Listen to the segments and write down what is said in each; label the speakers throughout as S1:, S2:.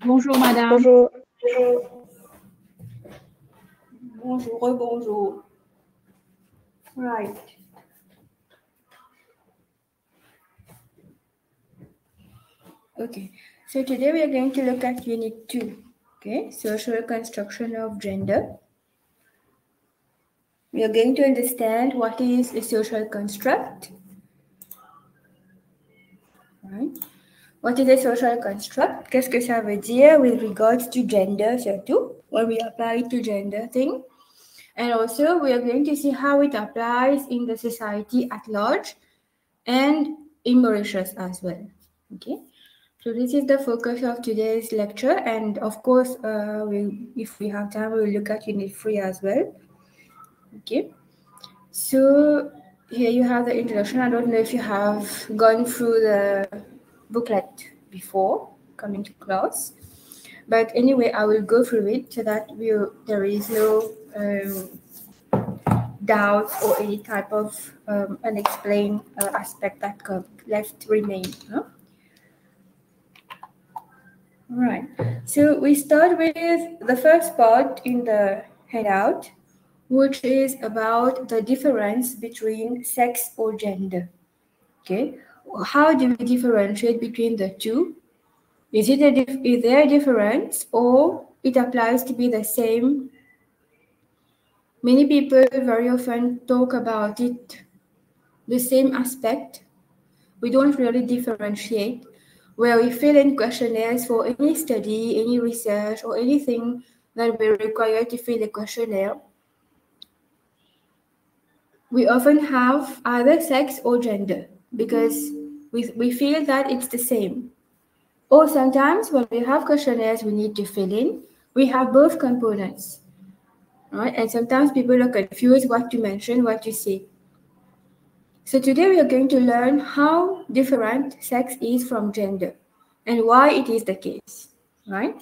S1: Bonjour, madame.
S2: Bonjour.
S1: Bonjour, rebonjour. Right. Okay, so today we are going to look at Unit 2, okay, social construction of gender. We are going to understand what is a social construct. Right. What is a social construct? Qu'est-ce que ça veut dire with regards to gender, surtout, when we apply it to gender thing. And also, we are going to see how it applies in the society at large and in Mauritius as well. Okay, so this is the focus of today's lecture, and of course, if we have time, we'll look at Unit 3 as well. Okay, so here you have the introduction. I don't know if you have gone through the booklet before coming to class, but anyway, I will go through it so that there is no doubts or any type of unexplained aspect that left remain. Huh? All right. So we start with the first part in the handout, which is about the difference between sex or gender. Okay. How do we differentiate between the two? Is there a difference, or it applies to be the same? Many people very often talk about it, the same aspect. We don't really differentiate, where we fill in questionnaires for any study, any research, or anything that we require to fill a questionnaire. We often have either sex or gender because we feel that it's the same. Or sometimes when we have questionnaires we need to fill in, we have both components. Right? And sometimes people are confused what to mention, what to say. So today we are going to learn how different sex is from gender and why it is the case, right?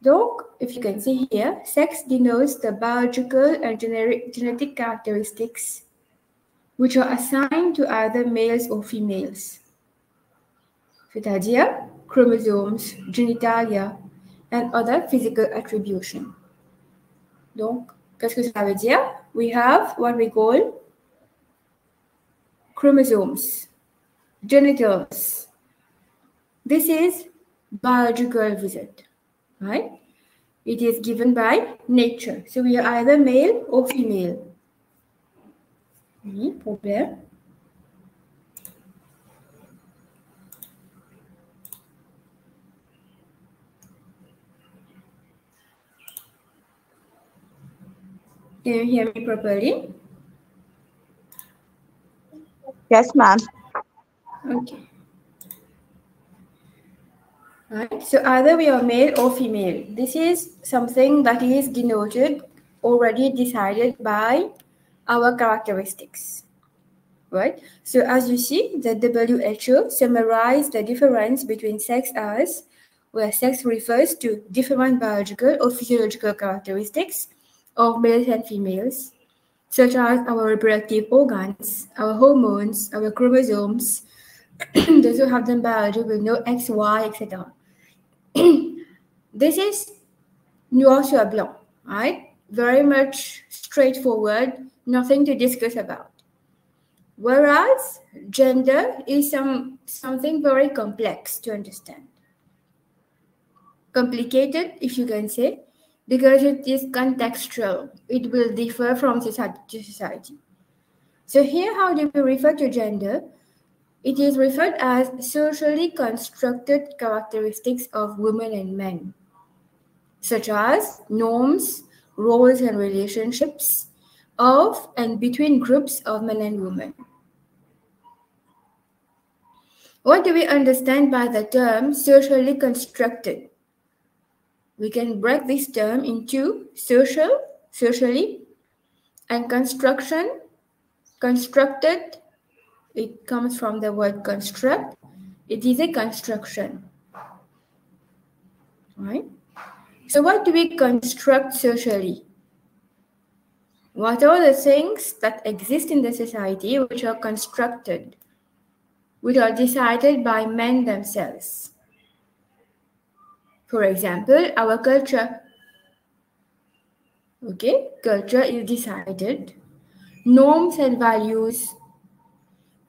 S1: Donc, if you can see here, sex denotes the biological and genetic characteristics which are assigned to either males or females, c'est-à-dire chromosomes, genitalia, and other physical attribution. Donc, qu'est-ce que ça veut dire? We have what we call chromosomes, genitals. This is biological visit, right? It is given by nature. So we are either male or female. Problème. Can you hear me properly?
S2: Yes, ma'am.
S1: Okay. Right. So either we are male or female. This is something that is denoted, already decided by our characteristics. Right. So as you see, the WHO summarized the difference between sex as, where sex refers to different biological or physiological characteristics of males and females, such as our reproductive organs, our hormones, our chromosomes. Those who have them biology will know X, Y, etc. This is noir sur blanc, right? Very much straightforward, nothing to discuss about. Whereas gender is something very complex to understand. Complicated, if you can say, because it is contextual. It will differ from society to society. So here, how do we refer to gender? It is referred as socially constructed characteristics of women and men, such as norms, roles, and relationships of and between groups of men and women. What do we understand by the term socially constructed? We can break this term into socially, and construction, constructed. It comes from the word construct. It is a construction, right? So what do we construct socially? What are the things that exist in the society which are constructed, which are decided by men themselves? For example, our culture. Okay, culture is decided. Norms and values.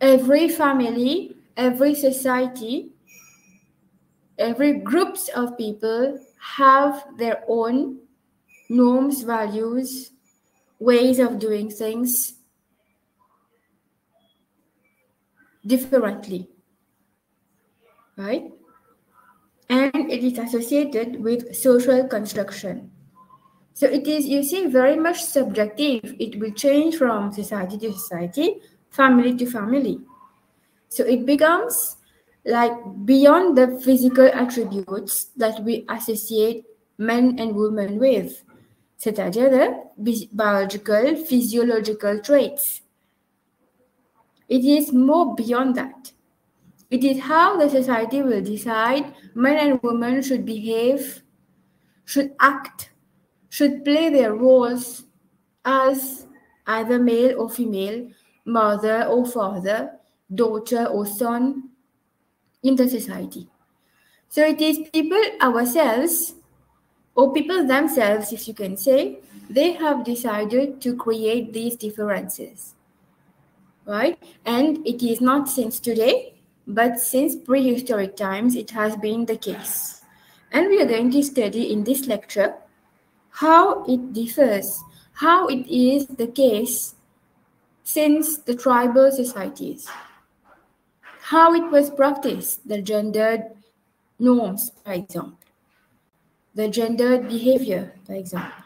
S1: Every family, every society, every groups of people have their own norms, values, ways of doing things differently, right? And it is associated with social construction. So it is, you see, very much subjective. It will change from society to society, family to family. So it becomes like beyond the physical attributes that we associate men and women with, c'est-à-dire the biological, physiological traits. It is more beyond that. It is how the society will decide men and women should behave, should act, should play their roles as either male or female, mother or father, daughter or son in the society. So it is people ourselves, or people themselves, if you can say, they have decided to create these differences, right? And it is not since today, but since prehistoric times, it has been the case. And we are going to study in this lecture how it differs, how it is the case since the tribal societies, how it was practiced, the gendered norms, for example, the gendered behavior, for example.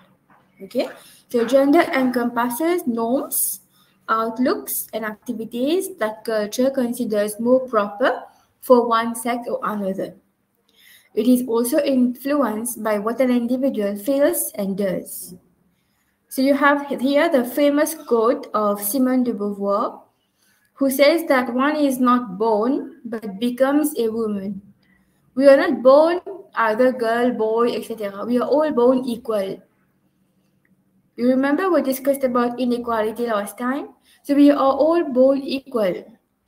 S1: Okay, so gender encompasses norms, outlooks, and activities that culture considers more proper for one sex or another. It is also influenced by what an individual feels and does. So you have here the famous quote of Simone de Beauvoir, who says that one is not born but becomes a woman. We are not born either girl, boy, etc. We are all born equal. You remember we discussed about inequality last time? So we are all born equal.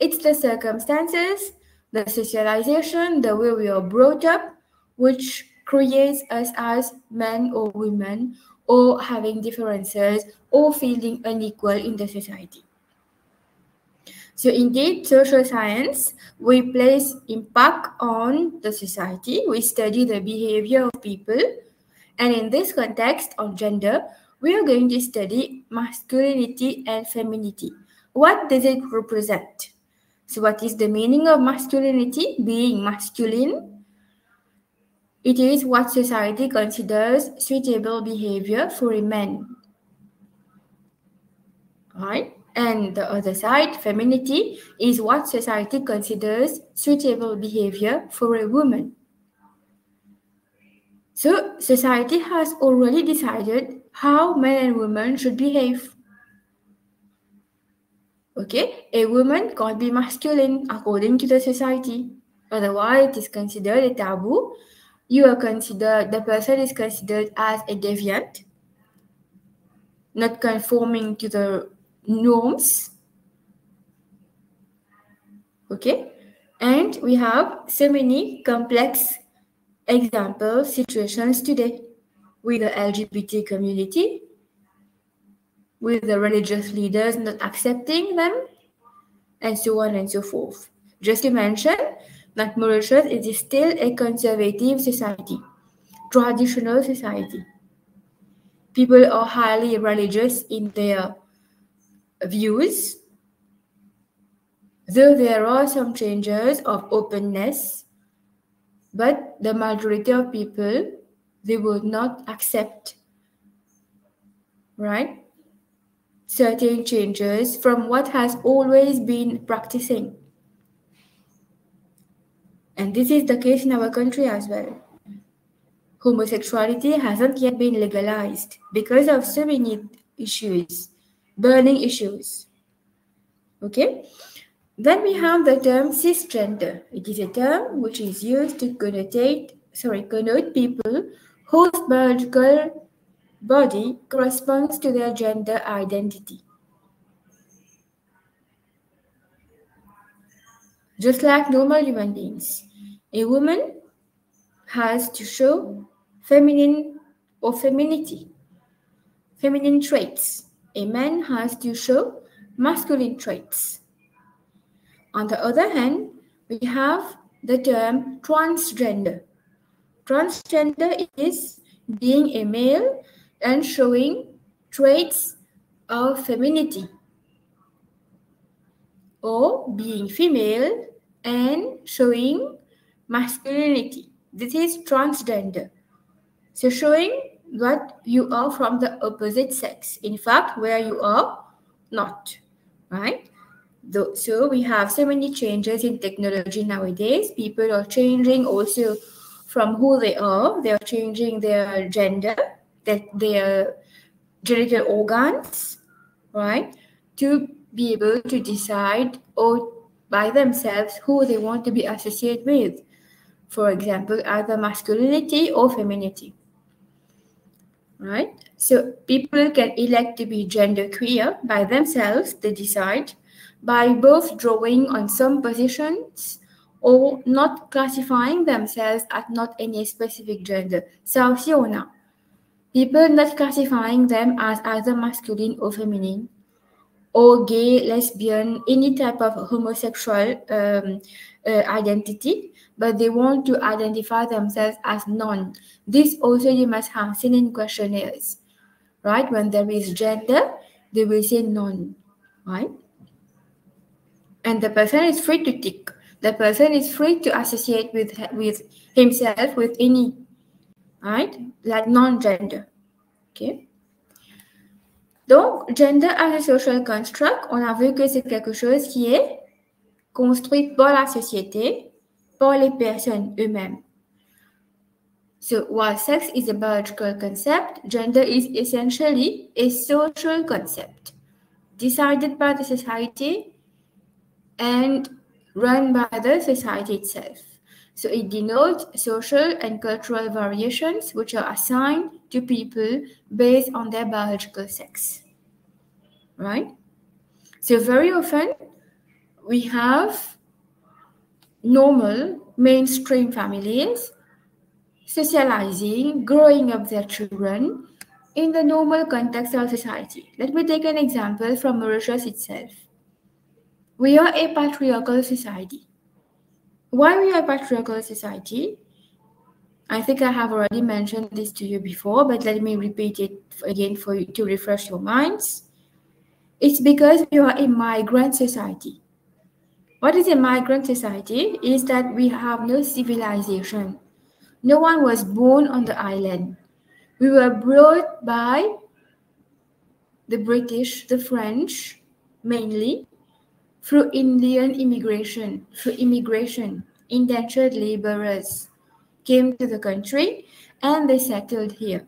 S1: It's the circumstances, the socialization, the way we are brought up, which creates us as men or women, or having differences, or feeling unequal in the society. So indeed, social science, we place impact on the society. We study the behavior of people. And in this context of gender, we are going to study masculinity and femininity. What does it represent? So what is the meaning of masculinity? Being masculine, it is what society considers suitable behavior for a man. Right? And the other side, femininity, is what society considers suitable behavior for a woman. So society has already decided how men and women should behave. Okay, a woman can't be masculine according to the society. Otherwise, it is considered a taboo. The person is considered as a deviant, not conforming to the norms. Okay, and we have so many complex example situations today with the LGBT community, with the religious leaders not accepting them, and so on and so forth. Just to mention that Mauritius is still a conservative society, traditional society. People are highly religious in their views, though there are some changes of openness, but the majority of people, they would not accept, right, certain changes from what has always been practicing. And this is the case in our country as well. Homosexuality hasn't yet been legalized because of so many issues, burning issues. Okay? Then we have the term cisgender. It is a term which is used to connote people whose biological body corresponds to their gender identity. Just like normal human beings, a woman has to show feminine or femininity, feminine traits. A man has to show masculine traits. On the other hand, we have the term transgender. Transgender is being a male and showing traits of femininity, or being female and showing masculinity. This is transgender. So showing what you are from the opposite sex. In fact, where you are not, right? So we have so many changes in technology nowadays. People are changing also from who they are. They are changing their gender, their genital organs, right? To be able to decide or by themselves who they want to be associated with. For example, either masculinity or femininity, right? So people can elect to be genderqueer by themselves. They decide by both drawing on some positions or not classifying themselves as not any specific gender. Sauciona. People not classifying them as either masculine or feminine, or gay, lesbian, any type of homosexual identity, but they want to identify themselves as none. This also you must have seen in questionnaires, right? When there is gender, they will say none, right? And the person is free to tick. The person is free to associate with himself with any, right? Like non-gender, okay? Donc, gender as a social construct, on a vu que c'est quelque chose qui est construit par la société, par les personnes eux-mêmes. So, while sex is a biological concept, gender is essentially a social concept decided by the society and run by the society itself. So it denotes social and cultural variations which are assigned to people based on their biological sex, right? So very often we have normal mainstream families socializing, growing up their children in the normal context of society. Let me take an example from Mauritius itself. We are a patriarchal society. Why we are a patriarchal society? I think I have already mentioned this to you before, but let me repeat it again for you to refresh your minds. It's because we are a migrant society. What is a migrant society? Is that we have no civilization. No one was born on the island. We were brought by the British, the French, mainly, through Indian immigration, indentured laborers came to the country and they settled here.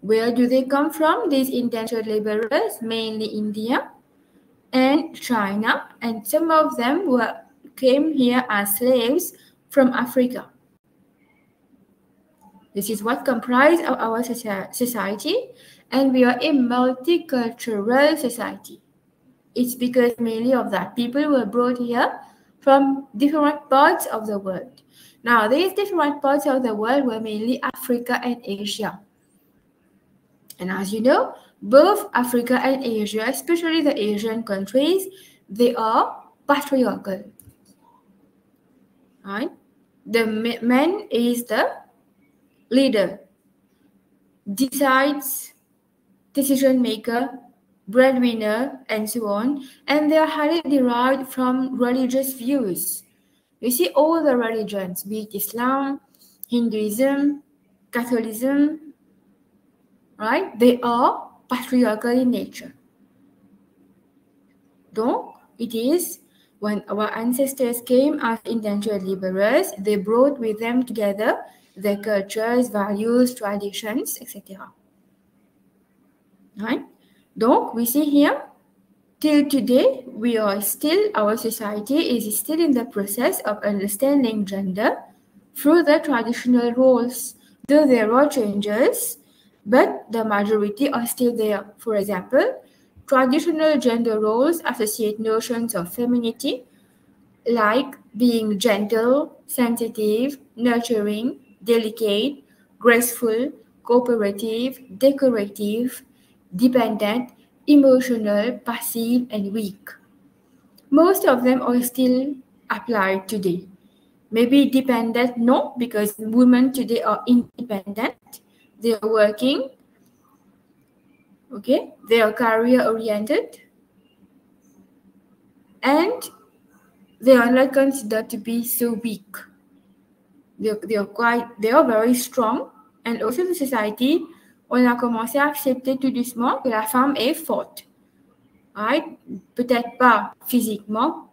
S1: Where do they come from, these indentured laborers? Mainly India and China, and some of them came here as slaves from Africa. This is what comprises our society, and we are a multicultural society. It's because mainly of that. People were brought here from different parts of the world. Now, these different parts of the world were mainly Africa and Asia. And as you know, both Africa and Asia, especially the Asian countries, they are patriarchal. Right? The man is the leader, decides, decision maker, breadwinner, and so on, and they are highly derived from religious views. You see, all the religions, be it Islam, Hinduism, Catholicism, right? They are patriarchal in nature. Donc, it is when our ancestors came as indentured laborers, they brought with them together their cultures, values, traditions, etc. Right? Donc, we see here, till today, our society is still in the process of understanding gender through the traditional roles. Though there are changes, but the majority are still there. For example, traditional gender roles associate notions of femininity, like being gentle, sensitive, nurturing, delicate, graceful, cooperative, decorative, dependent, emotional, passive, and weak. Most of them are still applied today. Maybe dependent, no, because women today are independent. They are working, okay? They are career oriented, and they are not considered to be so weak. They are very strong. And also the society, on a commencé à accepter tout doucement que la femme est forte. Right? Peut-être pas physiquement,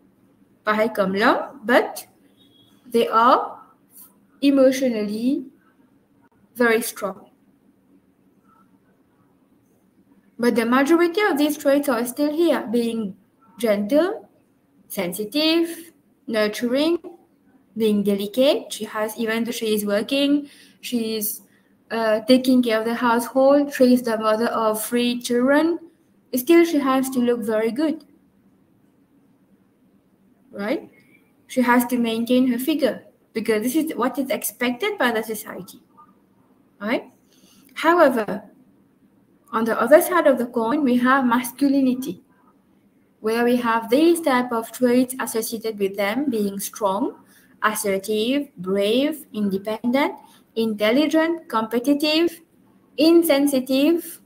S1: pareil comme l'homme, but they are emotionally very strong. But the majority of these traits are still here, being gentle, sensitive, nurturing, being delicate. Even though she is working, she's taking care of the household, she is the mother of 3 children, still she has to look very good, right? She has to maintain her figure because this is what is expected by the society, right? However, on the other side of the coin, we have masculinity, where we have these type of traits associated with them being strong, assertive, brave, independent, intelligent, competitive, insensitive,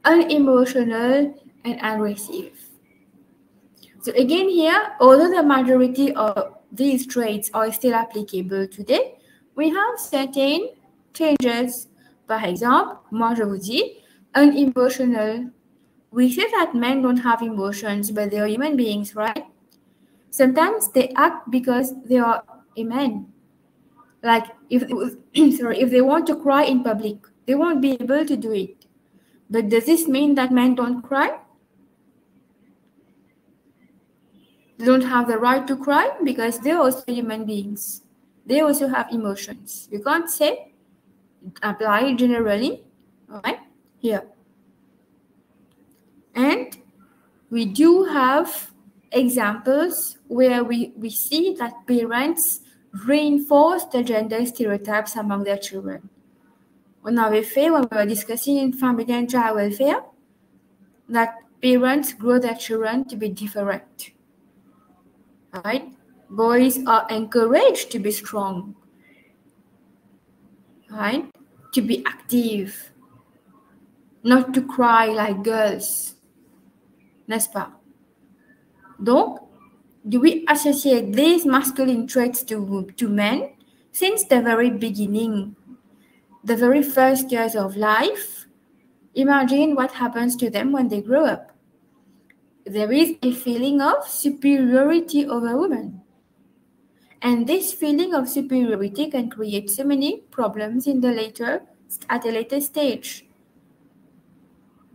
S1: unemotional, and aggressive. So again here, although the majority of these traits are still applicable today, we have certain changes. Par exemple, moi je vous dis, unemotional. We say that men don't have emotions, but they are human beings, right? Sometimes they act because they are a man. Like if they want to cry in public, they won't be able to do it. But does this mean that men don't cry? They don't have the right to cry because they're also human beings. They also have emotions. You can't say apply generally, right? Here. And we do have examples where we see that parents reinforce the gender stereotypes among their children. On avait fait, when we were discussing in family and child welfare, that parents grow their children to be different. Right? Boys are encouraged to be strong, right? To be active, not to cry like girls, n'est-ce pas? Donc, do we associate these masculine traits to men since the very beginning, the very first years of life? Imagine what happens to them when they grow up. There is a feeling of superiority over women. And this feeling of superiority can create so many problems at a later stage.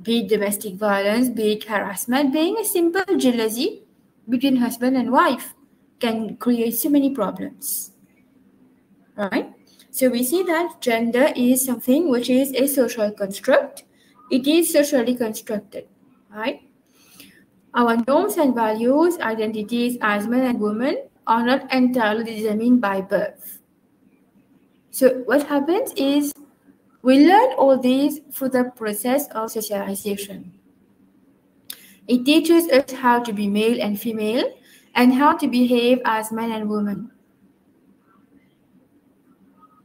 S1: Be it domestic violence, be it harassment, being a simple jealousy between husband and wife can create so many problems. Right? So we see that gender is something which is a social construct. It is socially constructed, right? Our norms and values, identities as men and women are not entirely determined by birth. So what happens is we learn all these through the process of socialization. It teaches us how to be male and female and how to behave as men and women.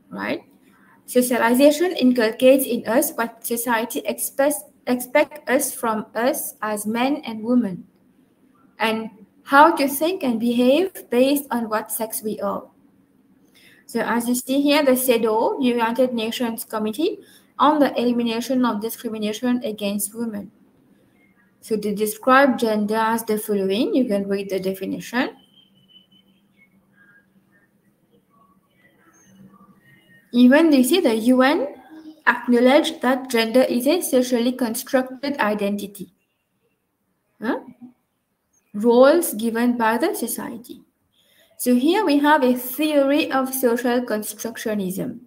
S1: Right? Socialization inculcates in us what society expects us from us as men and women, and how to think and behave based on what sex we are. So as you see here, the CEDAW, United Nations Committee on the Elimination of Discrimination Against Women. So to describe gender as the following, you can read the definition. Even you see the UN acknowledged that gender is a socially constructed identity. Roles given by the society. So here we have a theory of social constructionism.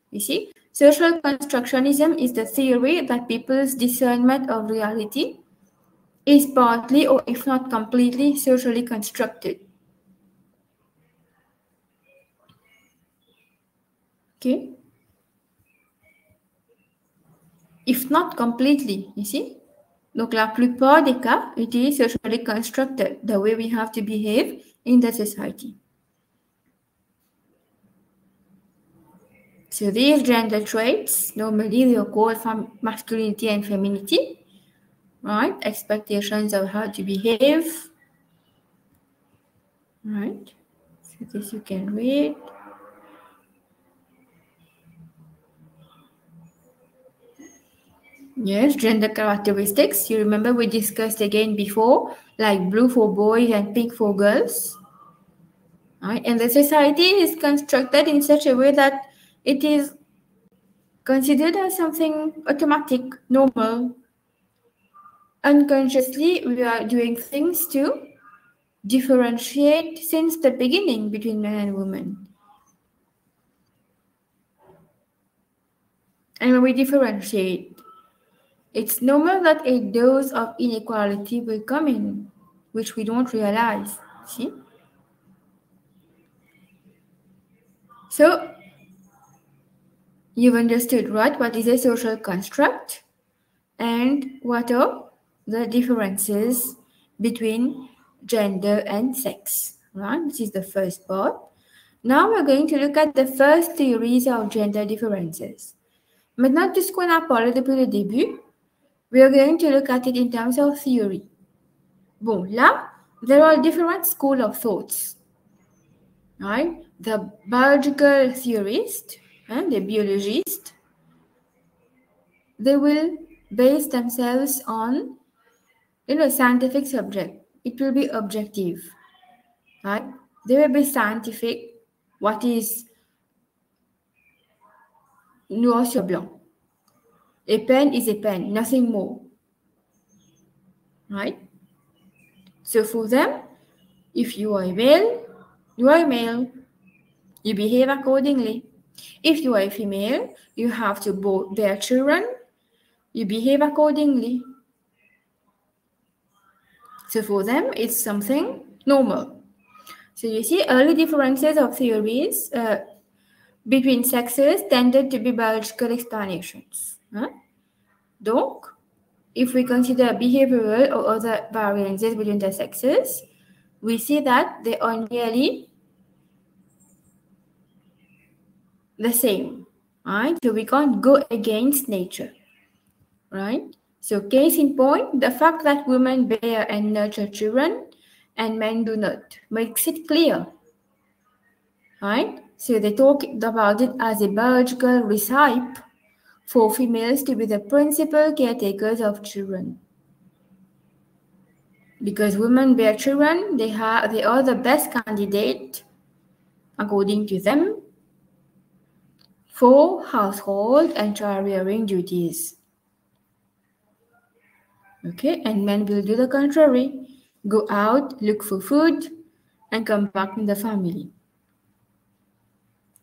S1: You see, social constructionism is the theory that people's discernment of reality is partly or if not completely socially constructed. Okay. If not completely, you see. Donc, la plupart des cas, it is socially constructed, the way we have to behave in the society. So these gender traits, normally they are called masculinity and femininity, right? Expectations of how to behave, right? So this you can read. Yes, gender characteristics. You remember we discussed again before, like blue for boys and pink for girls. Right? And the society is constructed in such a way that it is considered as something automatic, normal. Unconsciously, we are doing things to differentiate since the beginning between men and women. And when we differentiate, it's normal that a dose of inequality will come in, which we don't realize. See? So, you've understood, right? What is a social construct and what are the differences between gender and sex, right? This is the first part. Now we're going to look at the first theories of gender differences. Maintenant, tout ce qu'on a parlé depuis le début, we are going to look at it in terms of theory. Bon, là, there are different schools of thoughts, right? The biological theorists, the biologists, they will base themselves on, scientific subject. It will be objective, right? They will be scientific. What is noir sur blanc? A pen is a pen, nothing more, right? So for them, if you are a male, you are a male. You behave accordingly. If you are a female, you have to bear children. You behave accordingly. So for them, it's something normal. So you see, early differences of theories between sexes tended to be biological explanations. Donc, if we consider behavioral or other variances between the sexes, we see that they are nearly the same, right? So we can't go against nature, right? So case in point, the fact that women bear and nurture children and men do not makes it clear, right? So they talk about it as a biological recipe for females to be the principal caretakers of children. Because women bear children, they are the best candidate, according to them, for household and child rearing duties. Okay, and men will do the contrary, go out, look for food, and come back in the family.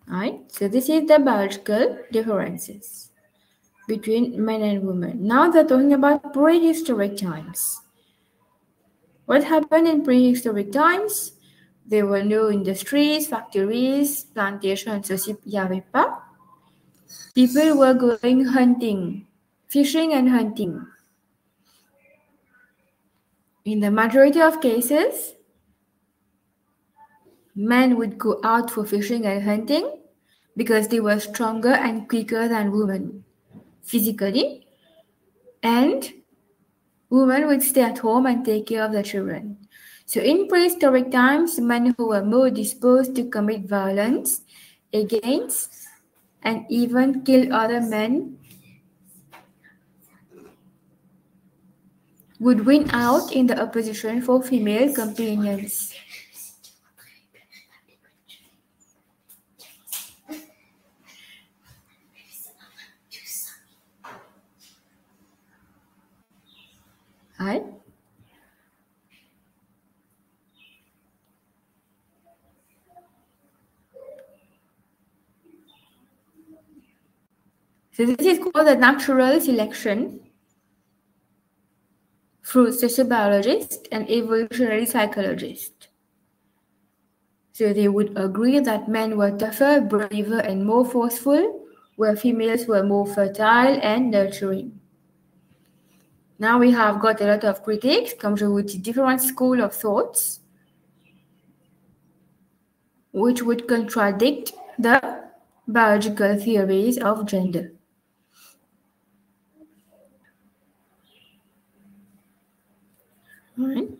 S1: Right? So this is the biological differences between men and women. Now they're talking about prehistoric times. What happened in prehistoric times? There were no industries, factories, plantations, il n'y avait pas. People were going hunting, fishing and hunting. In the majority of cases, men would go out for fishing and hunting because they were stronger and quicker than women physically, and women would stay at home and take care of the children. So in prehistoric times, men who were more disposed to commit violence against and even kill other men would win out in the opposition for female companions. Right? So this is called the natural selection through sociobiologists and evolutionary psychologists. So they would agree that men were tougher, braver, and more forceful, where females were more fertile and nurturing. Now we have got a lot of critics comes with different school of thoughts, which would contradict the biological theories of gender. Right.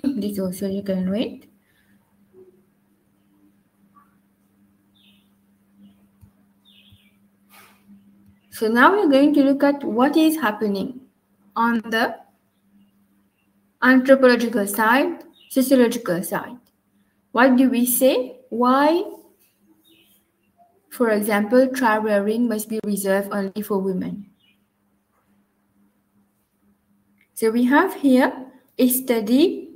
S1: This also you can read. So now we're going to look at what is happening on the anthropological side, sociological side. What do we say? Why, for example, child rearing must be reserved only for women? So we have here a study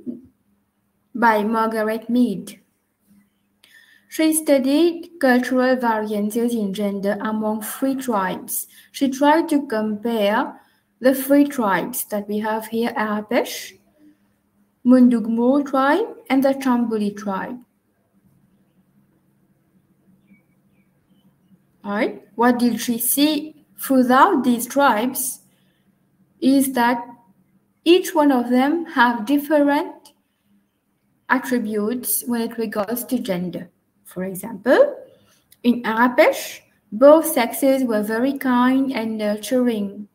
S1: by Margaret Mead. She studied cultural variances in gender among 3 tribes. She tried to compare the 3 tribes that we have here: Arapesh, Mundugmo tribe, and the Chambuli tribe. Alright, what did she see throughout these tribes is that each one of them have different attributes when it regards to gender. For example, in Arapesh, both sexes were very kind and nurturing.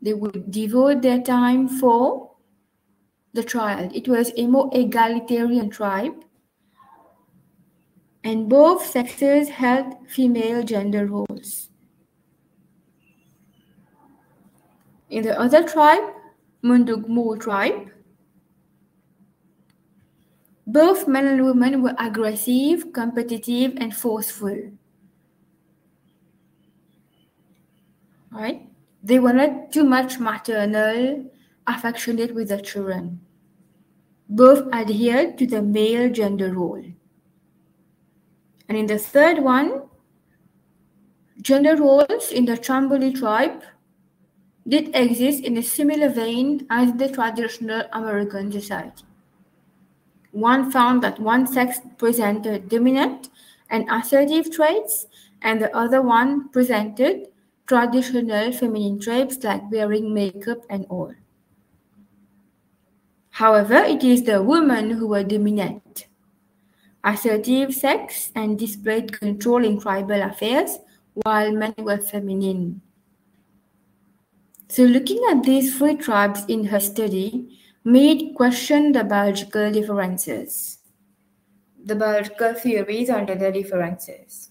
S1: They would devote their time for the child. It was a more egalitarian tribe, and both sexes held female gender roles. In the other tribe, Mundugmo tribe, both men and women were aggressive, competitive, and forceful. Right? They were not too much maternal, affectionate with the children. Both adhered to the male gender role. And in the third one, gender roles in the Chambuli tribe did exist in a similar vein as the traditional American society. One found that one sex presented dominant and assertive traits, and the other one presented traditional feminine traits like wearing makeup and all. However, it is the women who were dominant, assertive sex, and displayed control in tribal affairs, while men were feminine. So looking at these 3 tribes in her study made question the biological differences, the biological theories under the differences.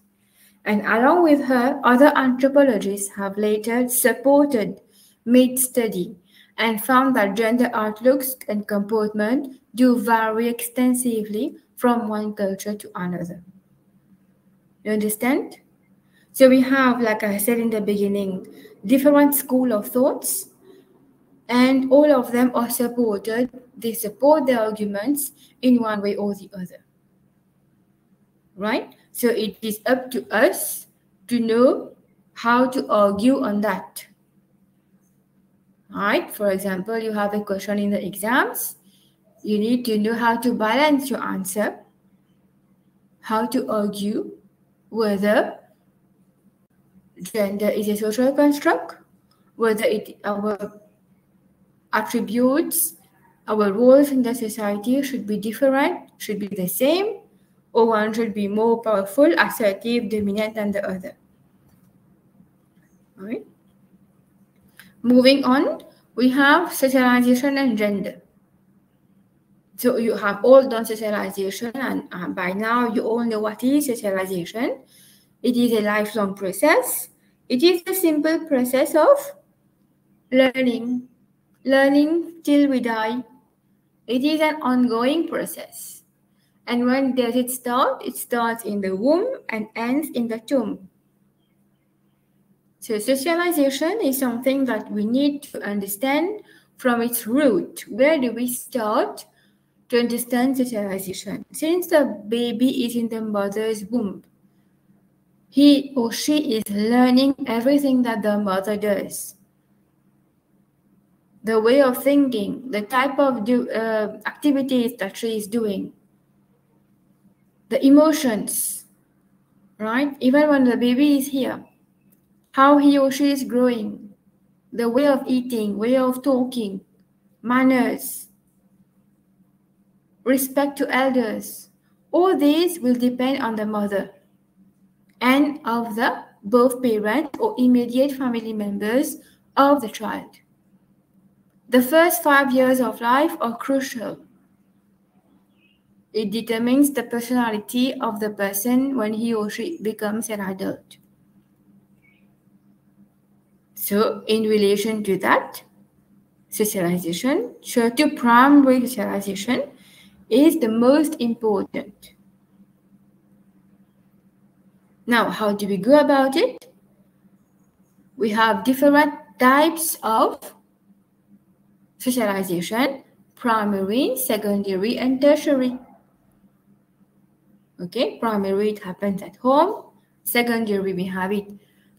S1: And along with her, other anthropologists have later supported Mead's study and found that gender outlooks and comportment do vary extensively from one culture to another. You understand? So we have, like I said in the beginning, different school of thoughts, and all of them are supported. They support their arguments in one way or the other. Right? So it is up to us to know how to argue on that. Right? For example, you have a question in the exams. You need to know how to balance your answer, how to argue whether gender is a social construct, whether our attributes, our roles in the society should be different, should be the same, or one should be more powerful, assertive, dominant than the other. All right. Moving on, we have socialization and gender. So you have all done socialization, and by now you all know what is socialization. It is a lifelong process. It is a simple process of learning till we die. It is an ongoing process. And when does it start? It starts in the womb and ends in the tomb. So socialization is something that we need to understand from its root. Where do we start to understand socialization? Since the baby is in the mother's womb, he or she is learning everything that the mother does. The way of thinking, the type of activities that she is doing. the emotions, right? Even when the baby is here, how he or she is growing, the way of eating, way of talking, manners, respect to elders, all these will depend on the mother and of the both parents or immediate family members of the child. The first 5 years of life are crucial. It determines the personality of the person when he or she becomes an adult. So, in relation to that, socialization, to primary socialization is the most important. Now, how do we go about it? We have different types of socialization: primary, secondary, and tertiary. Okay, primary, it happens at home. Secondary, we have it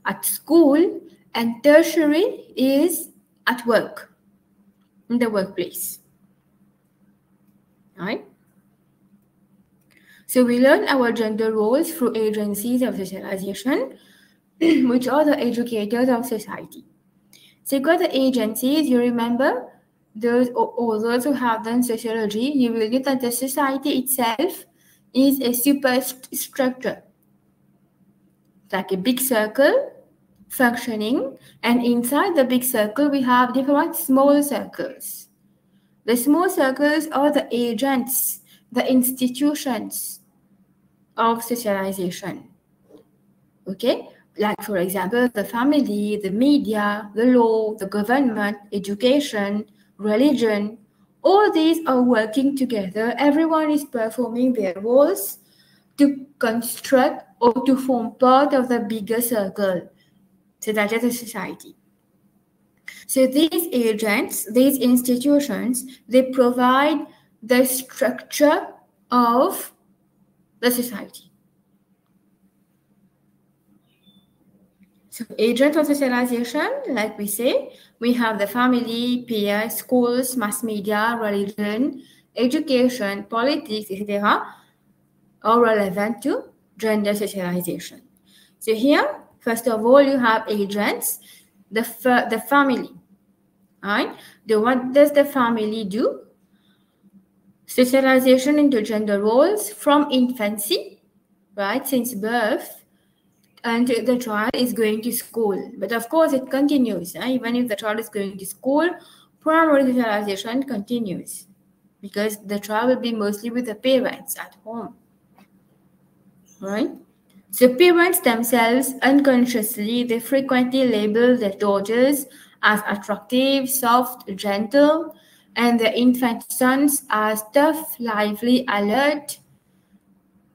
S1: at school. And tertiary is at work, in the workplace. Right? So we learn our gender roles through agencies of socialization, which are the educators of society. So you got the agencies, you remember, those who have done sociology, you will get that the society itself is a superstructure, like a big circle functioning, and inside the big circle we have different small circles. The small circles are the agents, the institutions of socialization. Okay, like for example, the family, the media, the law, the government, education, religion, all these are working together. Everyone is performing their roles to construct or to form part of the bigger circle. So that is a society. So these agents, these institutions, they provide the structure of the society. So agents of socialization, like we say, we have the family, peers, schools, mass media, religion, education, politics, etc. are relevant to gender socialization. So here, first of all, you have agents, the family. Right? What does the family do? Socialization into gender roles from infancy, right, since birth, and the child is going to school. But of course, it continues. Even if the child is going to school, primary socialization continues because the child will be mostly with the parents at home. Right? So parents themselves, unconsciously, they frequently label their daughters as attractive, soft, gentle, and their infant sons as tough, lively, alert.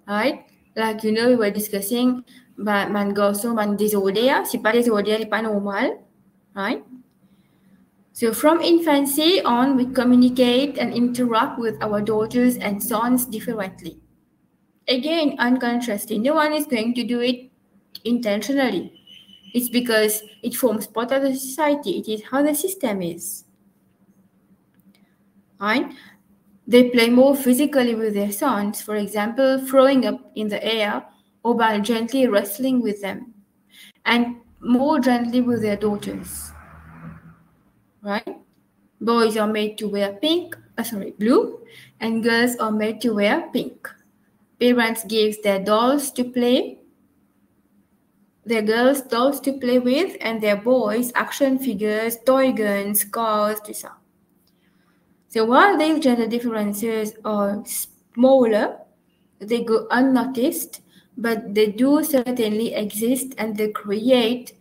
S1: Right? Like, you know, we were discussing man goso, man disorder, si pas disorder, si pas normal. Right? So from infancy on, we communicate and interact with our daughters and sons differently. Again, unconsciously. No one is going to do it intentionally. It's because it forms part of the society. It is how the system is. Right? They play more physically with their sons, for example, throwing up in the air or by gently wrestling with them, and more gently with their daughters. Right? Boys are made to wear blue, and girls are made to wear pink. Parents give their dolls to play, their girls dolls to play with, and their boys action figures, toy guns, cars, etc. So while these gender differences are smaller, they go unnoticed, but they do certainly exist, and they create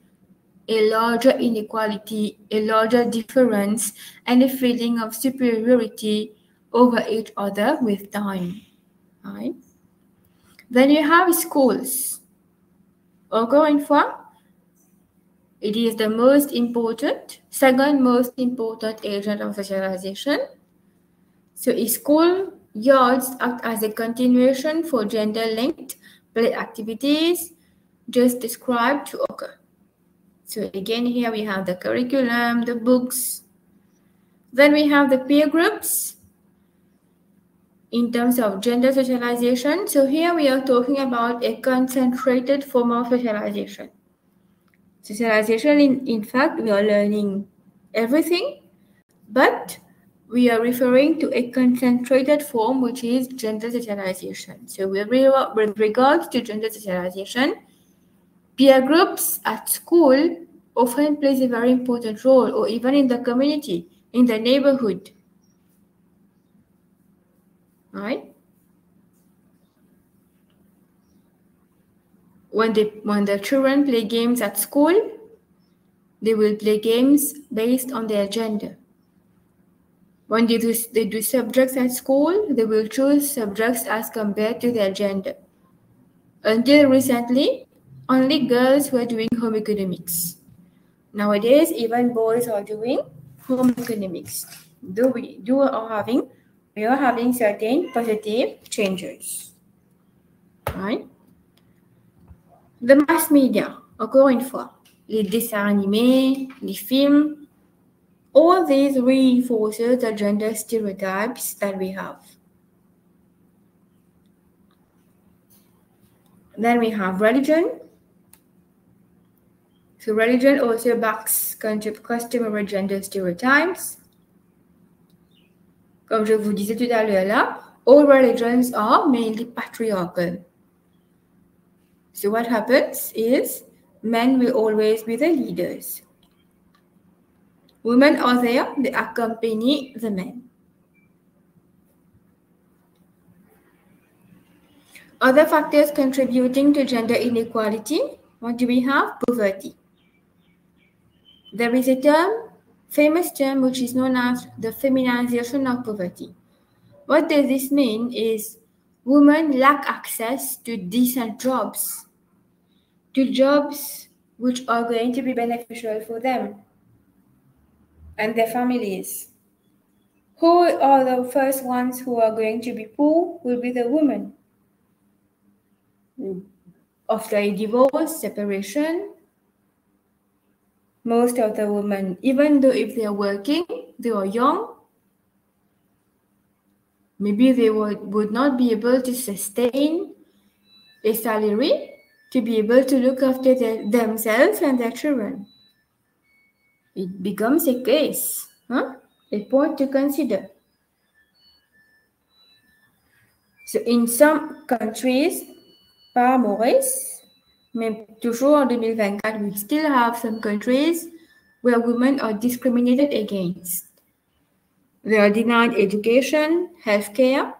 S1: a larger inequality, a larger difference, and a feeling of superiority over each other with time. Right? Then you have schools. Encore une fois, it is the most important, second most important agent of socialization. So school yards act as a continuation for gender-linked play activities just described to occur. So again, here we have the curriculum, the books. Then we have the peer groups. in terms of gender socialization. So here we are talking about a concentrated form of socialization. Socialization, in fact, we are learning everything, but we are referring to a concentrated form, which is gender socialization. So with regards to gender socialization, peer groups at school often plays a very important role, or even in the community, in the neighborhood, right? When the children play games at school, they will play games based on their gender. When they do subjects at school, they will choose subjects as compared to their gender. Until recently, only girls were doing home economics. Nowadays, even boys are doing home economics. We are having certain positive changes. Right? The mass media, encore une fois, les dessins animés, les films, all these reinforces the gender stereotypes that we have. Then we have religion. So religion also backs customary gender stereotypes. Comme je vous disais tout à l'heure là, all religions are mainly patriarchal. So what happens is men will always be the leaders. Women are there, they accompany the men. Other factors contributing to gender inequality, what do we have? Poverty. There is a famous term, which is known as the feminization of poverty. What does this mean is women lack access to decent jobs, to jobs which are going to be beneficial for them and their families. Who are the first ones who are going to be poor? Will be the women. After a divorce, separation, most of the women, even though if they are working, they are young, maybe they would not be able to sustain a salary to be able to look after themselves and their children. It becomes a case, a point to consider. So in some countries, pas Maurice, mais toujours en 2024, we still have some countries where women are discriminated against. They are denied education, healthcare,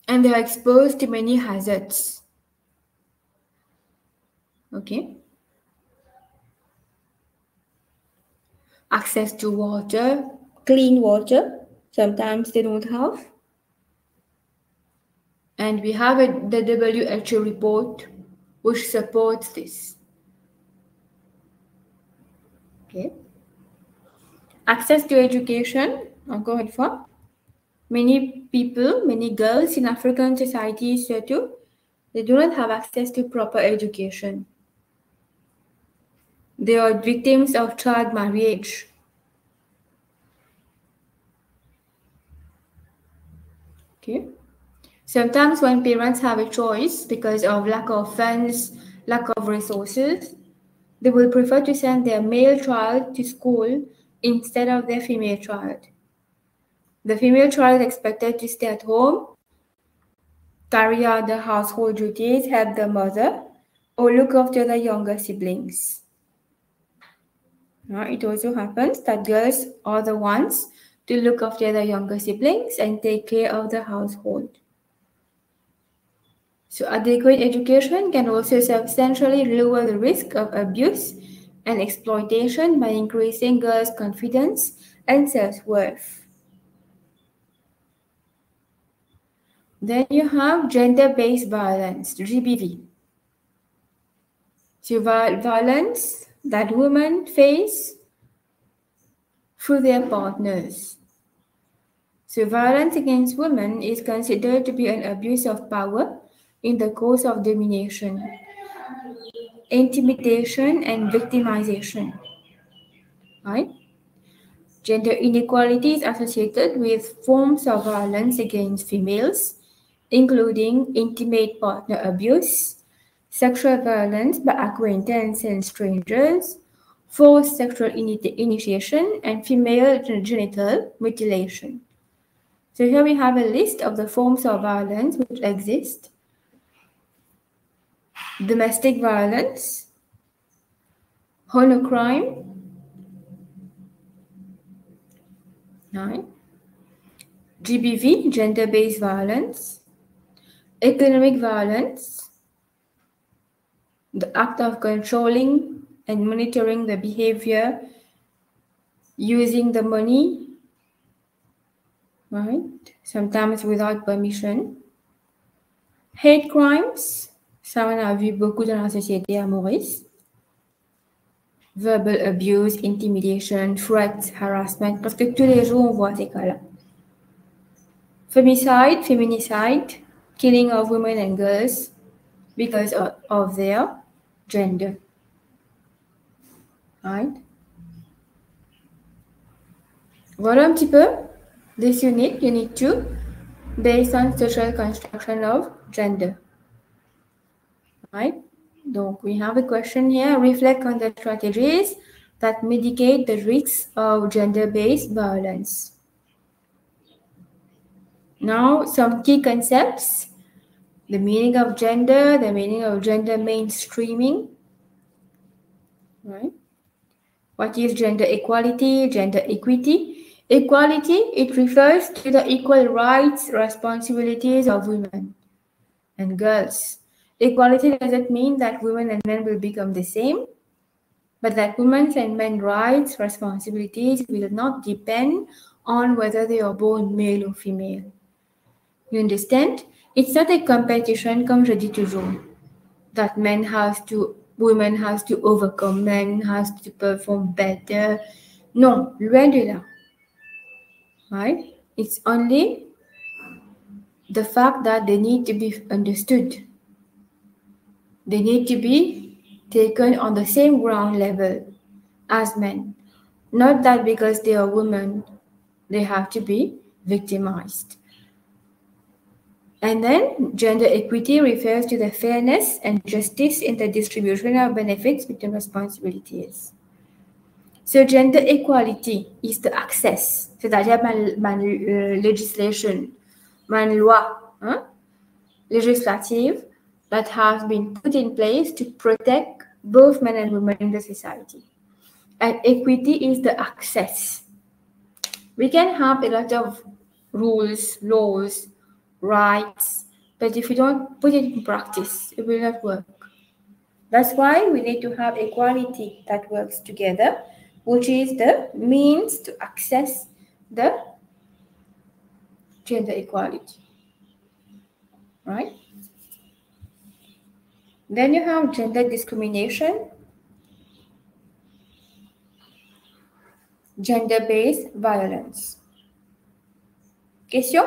S1: and they are exposed to many hazards. Okay. Access to water, clean water, sometimes they don't have. And we have the WHO report which supports this. Okay. Access to education, encore une fois. Many people, many girls in African societies too, they do not have access to proper education. They are victims of child marriage. Okay. Sometimes when parents have a choice because of lack of funds, lack of resources, they will prefer to send their male child to school instead of their female child. The female child is expected to stay at home, carry out the household duties, help the mother, or look after the younger siblings. It also happens that girls are the ones to look after the younger siblings and take care of the household. So adequate education can also substantially lower the risk of abuse and exploitation by increasing girls' confidence and self-worth. Then you have gender-based violence, GBV. So violence that women face through their partners. So violence against women is considered to be an abuse of power in the course of domination, intimidation, and victimization. Right? Gender inequality is associated with forms of violence against females, including intimate partner abuse, sexual violence by acquaintance and strangers, forced sexual initiation, and female genital mutilation. So here we have a list of the forms of violence which exist. Domestic violence, honor crime, 9. GBV, gender-based violence, economic violence, the act of controlling and monitoring the behavior using the money, right? Sometimes without permission. Hate crimes, ça on a vu beaucoup dans la société à Maurice. Verbal abuse, intimidation, threats, harassment, parce que tous les jours on voit ces cas-là. Femicide, feminicide, killing of women and girls because of their gender. Right? Voilà un petit peu this unit 2, based on social construction of gender. Right? Donc, we have a question here. Reflect on the strategies that mitigate the risks of gender-based violence. Now, some key concepts. The meaning of gender mainstreaming. Right? What is gender equality, gender equity? Equality, it refers to the equal rights, responsibilities of women and girls. Equality doesn't mean that women and men will become the same, but that women's and men's rights, responsibilities will not depend on whether they are born male or female. You understand? It's not a competition, comme je dis toujours, that women has to overcome men, has to perform better. Non, loin de là. Right? It's only the fact that they need to be understood. They need to be taken on the same ground level as men. Not that because they are women, they have to be victimized. And then gender equity refers to the fairness and justice in the distribution of benefits between responsibilities. So gender equality is the access, c'est-à-dire ma legislation, ma loi legislative that has been put in place to protect both men and women in the society. And equity is the access. We can have a lot of rules, laws, rights, but if we don't put it in practice, it will not work. That's why we need to have equality that works together, which is the means to access the gender equality. Right? Then you have gender discrimination, gender-based violence. Question?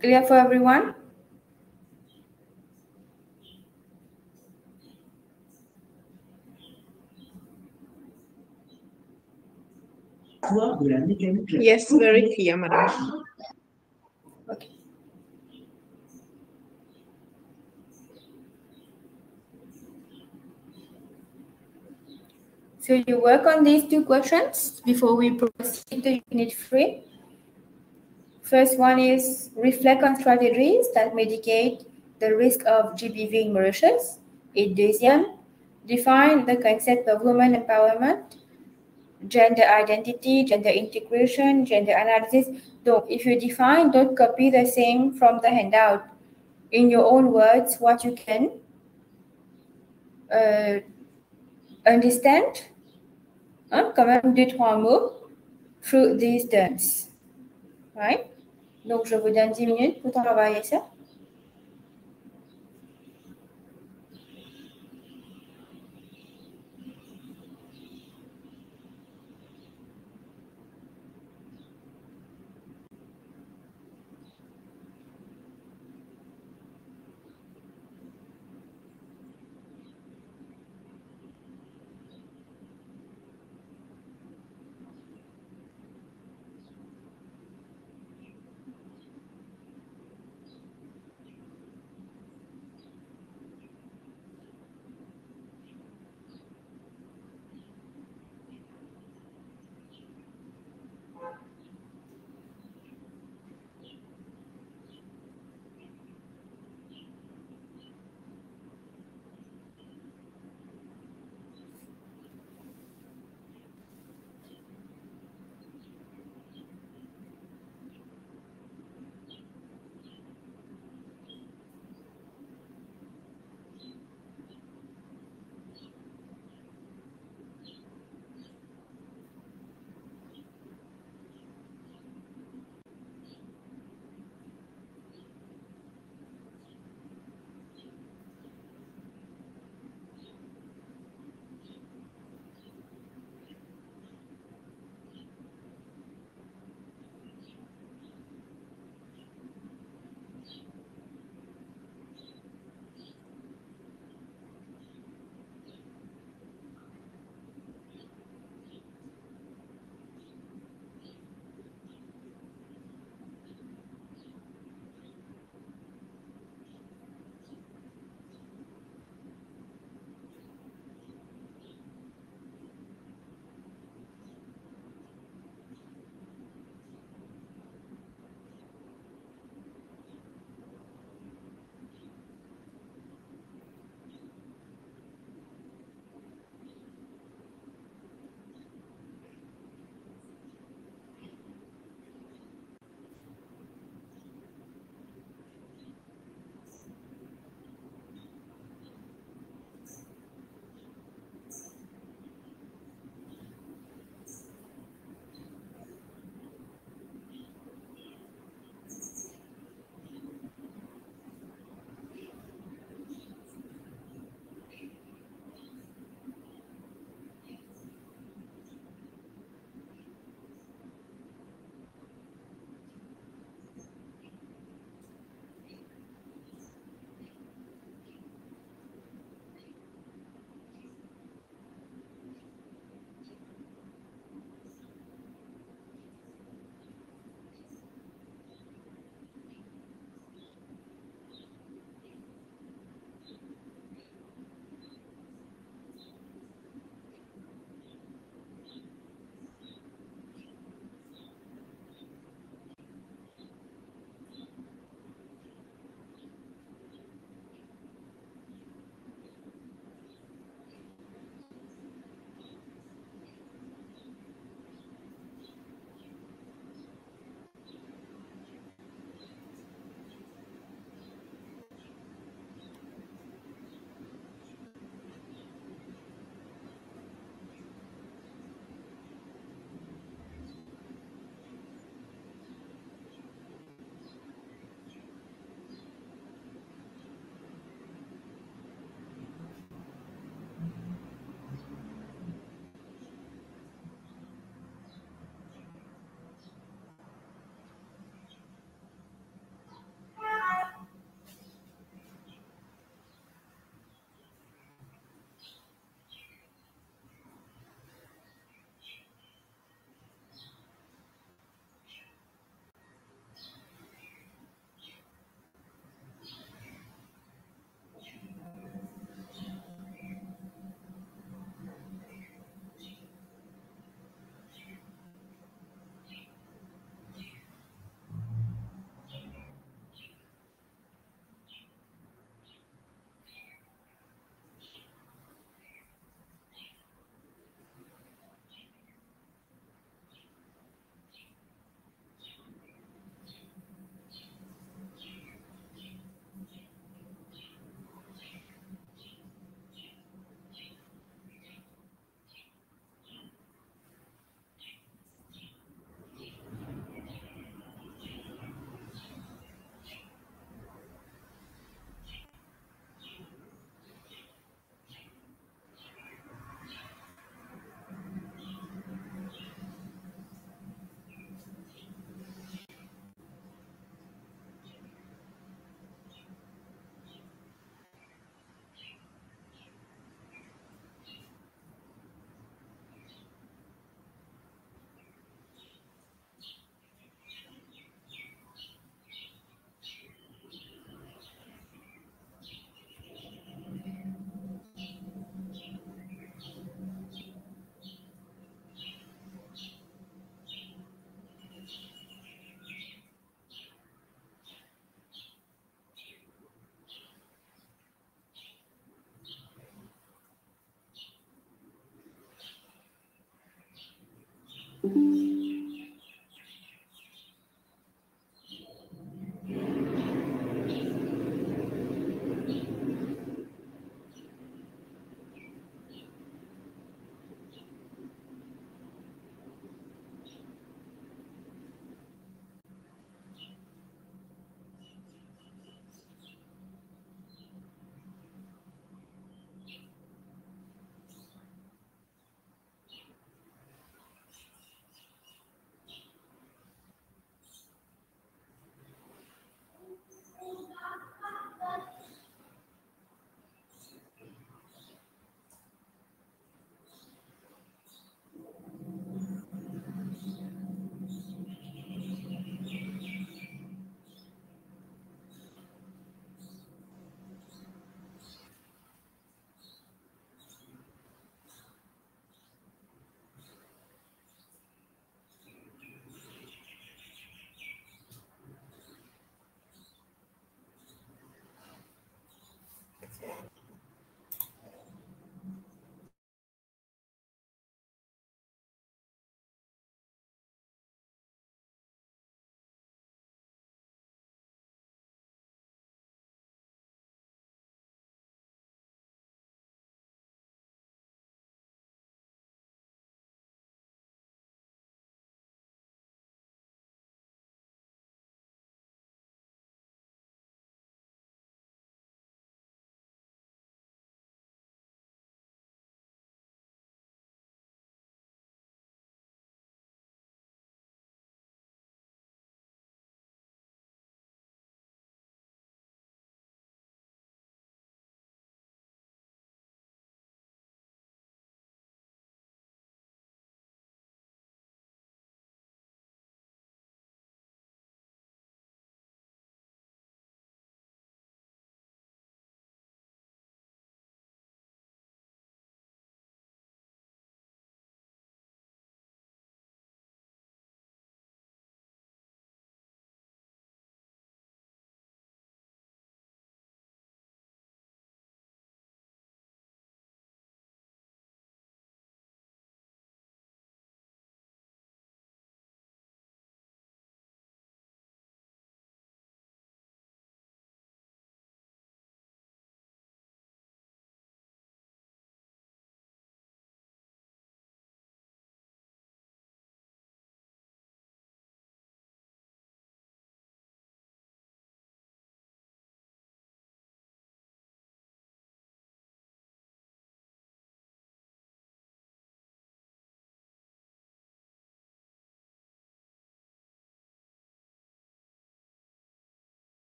S1: Clear for everyone?
S3: Yes, very clear, madam.
S1: Okay. So you work on these two questions before we proceed to unit 3. First one is reflect on strategies that mitigate the risk of GBV in Mauritius. Et deuxième, define the concept of women empowerment, gender identity, gender integration, gender analysis. So if you define, don't copy the same from the handout. In your own words, what you can understand, quand même 2-3 mots through these terms. Right? Donc, je vous donne 10 minutes pour travailler ça.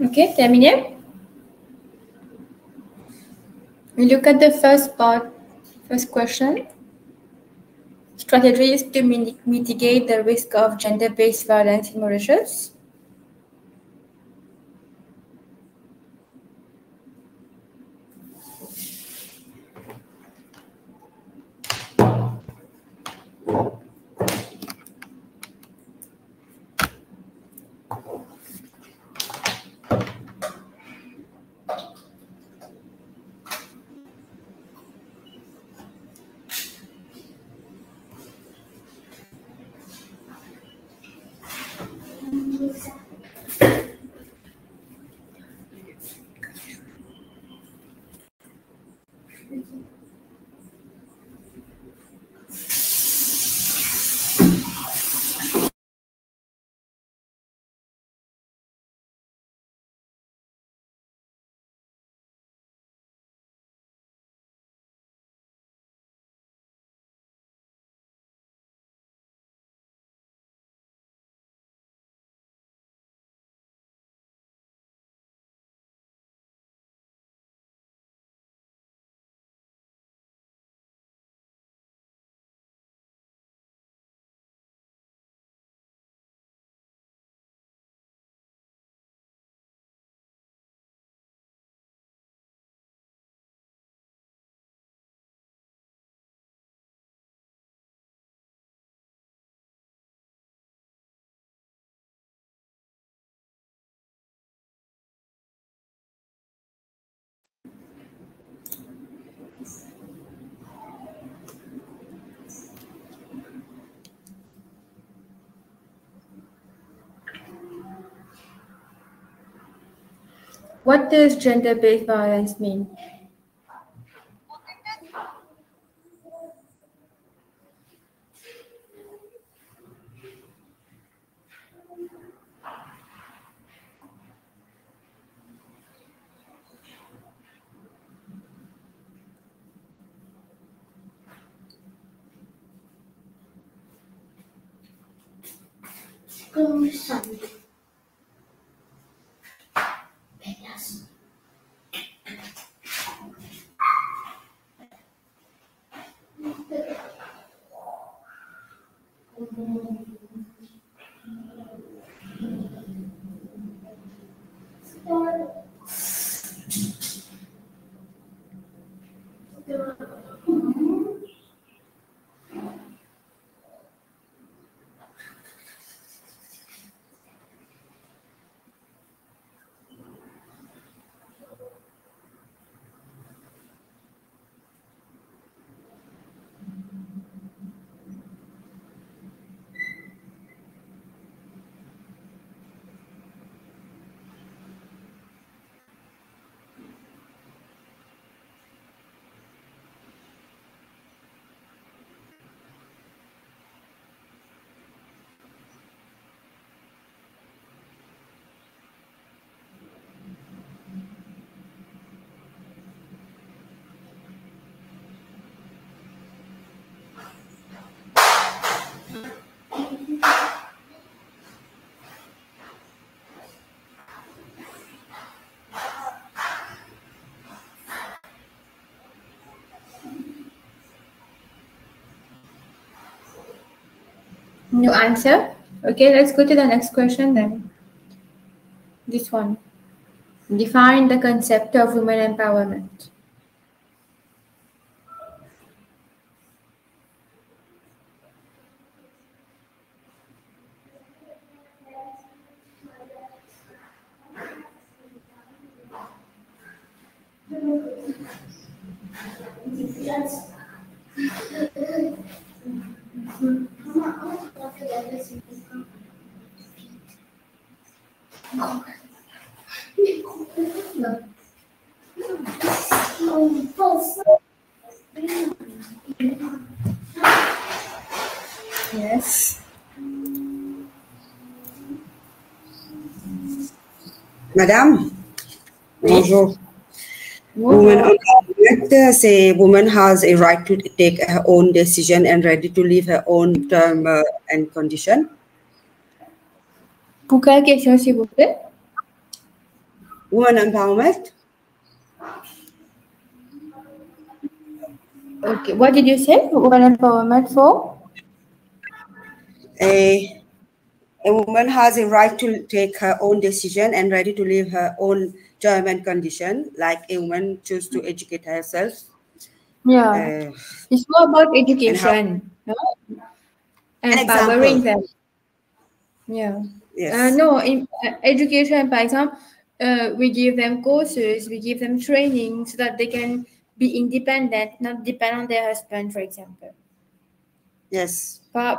S1: Okay, terminé. We look at the first part, first question. Strategies to mitigate the risk of gender-based violence in Mauritius. What does gender-based violence mean? No answer? Okay, let's go to the next question then. This one. Define the concept of women empowerment. Yes.
S4: Madame, bonjour.
S1: Women
S4: empowerment say woman has a right to take her own decision and ready to live her own term and condition.
S1: Pour quelle question, s'il vous plaît?
S4: women empowerment.
S1: Okay, what did you say? Women empowerment for?
S4: A woman has a right to take her own decision and ready to live her own term and condition, like a woman choose to educate herself.
S1: Yeah, it's more about education, no? Empowering them. Yeah.
S4: Yes.
S1: No, in education, for example, we give them courses, we give them training so that they can be independent, not depend on their husband, for example.
S4: Yes.
S1: Pas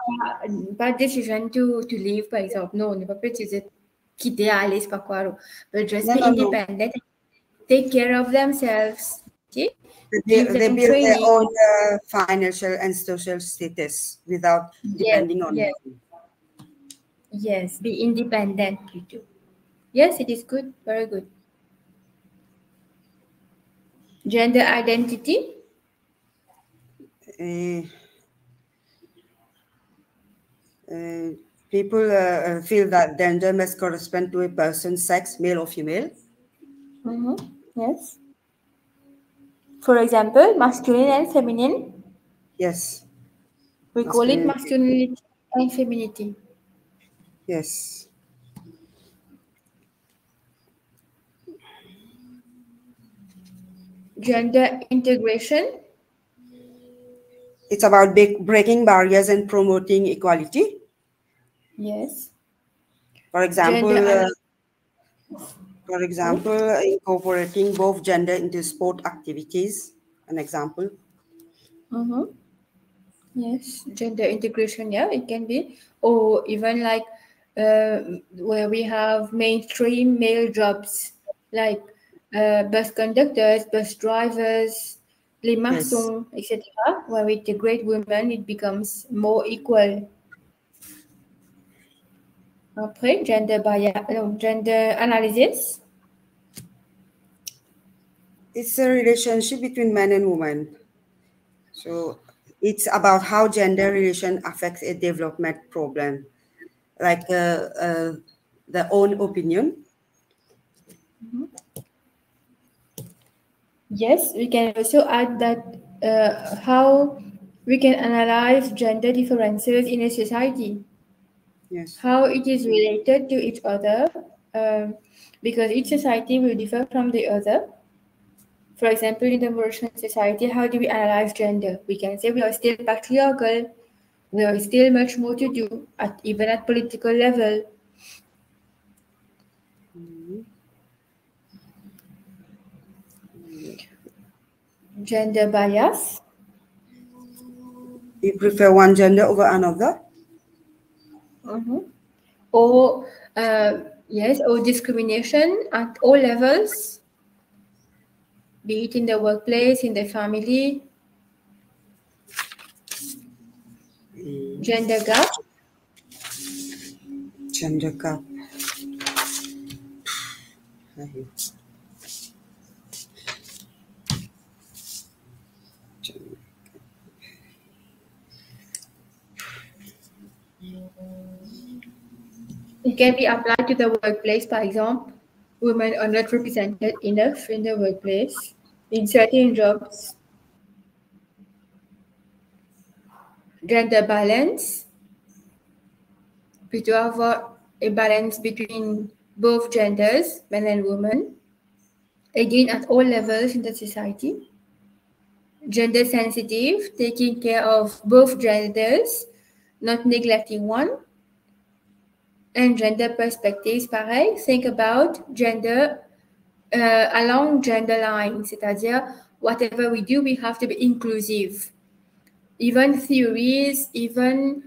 S1: décision to leave, par exemple. Non, on n'est pas peut-être quitter aller, c'est pas quoi. But just be independent, take care of themselves. Okay?
S4: They build their own financial and social status without depending on them.
S1: Yes, be independent, you too. Yes, it is good, very good. Gender identity?
S4: People feel that gender must correspond to a person's sex, male or female.
S1: Yes. For example, masculine and feminine?
S4: Yes.
S1: We call it masculinity and femininity.
S4: Yes.
S1: Gender integration?
S4: It's about breaking barriers and promoting equality.
S1: Yes.
S4: For example, incorporating both gender into sport activities, an example.
S1: Yes, gender integration, yeah, it can be. Or even like where we have mainstream male jobs, like bus conductors, bus drivers, les maçons, etc. Where we integrate women, it becomes more equal. Après, gender analysis.
S4: It's a relationship between men and women. So it's about how gender relation affects a development problem, like their own opinion.
S1: Yes, we can also add that how we can analyze gender differences in a society.
S4: Yes.
S1: How it is related to each other, because each society will differ from the other. For example, in the Mauritian society, how do we analyze gender? We can say we are still patriarchal. There is still much more to do, even at political level. Gender bias.
S4: You prefer one gender over another?
S1: Or yes, or discrimination at all levels, be it in the workplace, in the family. Gender gap.
S4: Gender gap.
S1: It can be applied to the workplace, for example. Women are not represented enough in the workplace, in certain jobs. Gender balance. To have a balance between both genders, men and women. Again, at all levels in the society. Gender sensitive, taking care of both genders, not neglecting one. And gender perspectives, pareil, think about gender along gender lines, c'est-à-dire whatever we do, we have to be inclusive. Even theories, even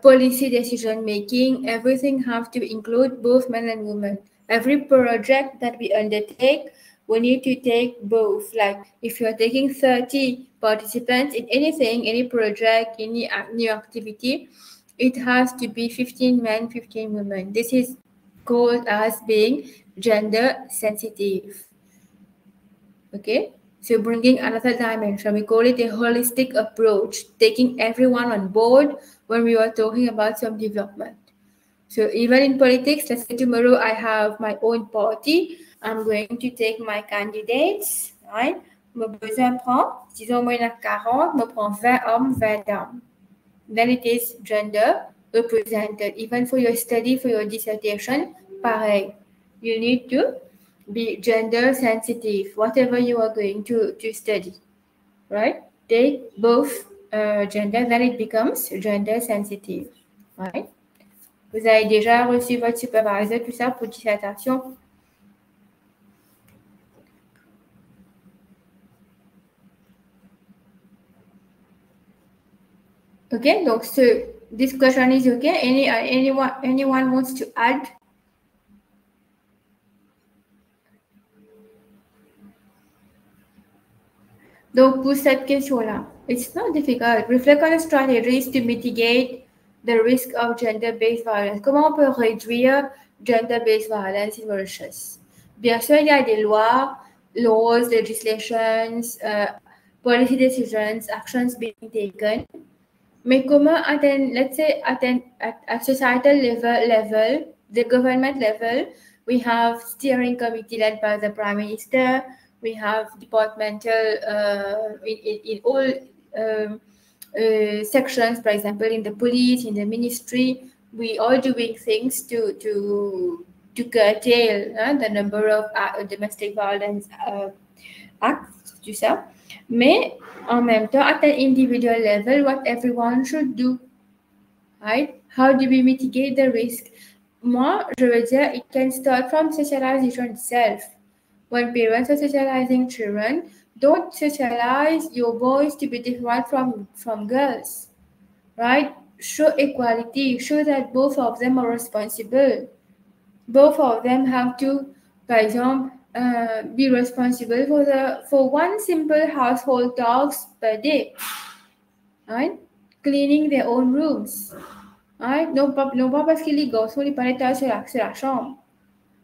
S1: policy decision making, everything have to include both men and women. Every project that we undertake, we need to take both. Like if you are taking 30 participants in anything, any project, any new activity, it has to be 15 men, 15 women. This is called as being gender sensitive. Okay, so bringing another dimension, we call it a holistic approach, taking everyone on board when we are talking about some development. So even in politics, let's say tomorrow I have my own party, I'm going to take my candidates, right? Mon besoin prend, disons moi il y en a 40, me prend 20 hommes, 20 dames. Then it is gender represented. Even for your study, for your dissertation, pareil. You need to be gender sensitive, whatever you are going to study, right? Take both gender, then it becomes gender sensitive, right? Vous avez déjà reçu votre supervisor, tout ça pour dissertation? Okay, donc this question is okay. Anyone wants to add? Donc pour cette question-là, it's not difficult. Reflect on the strategies to mitigate the risk of gender-based violence. Comment on peut réduire gender-based violence in Mauritius? Bien sûr, il y a des laws, legislations, policy decisions, actions being taken. Mais comment let's say at societal level, the government level, we have steering committee led by the Prime Minister. We have departmental in all sections, for example, in the police, in the ministry. We are doing things to curtail the number of domestic violence acts, tout ça. Mais en même temps, at an individual level, what everyone should do, right? How do we mitigate the risk? Moi, je veux dire, it can start from socialization itself. When parents are socializing children, don't socialize your boys to be different from girls, right? Show equality, show that both of them are responsible. Both of them have to, for example, be responsible for one simple household task per day, right? Cleaning their own rooms, right? Non pas parce que les garçons ils parlent tard sur la chambre.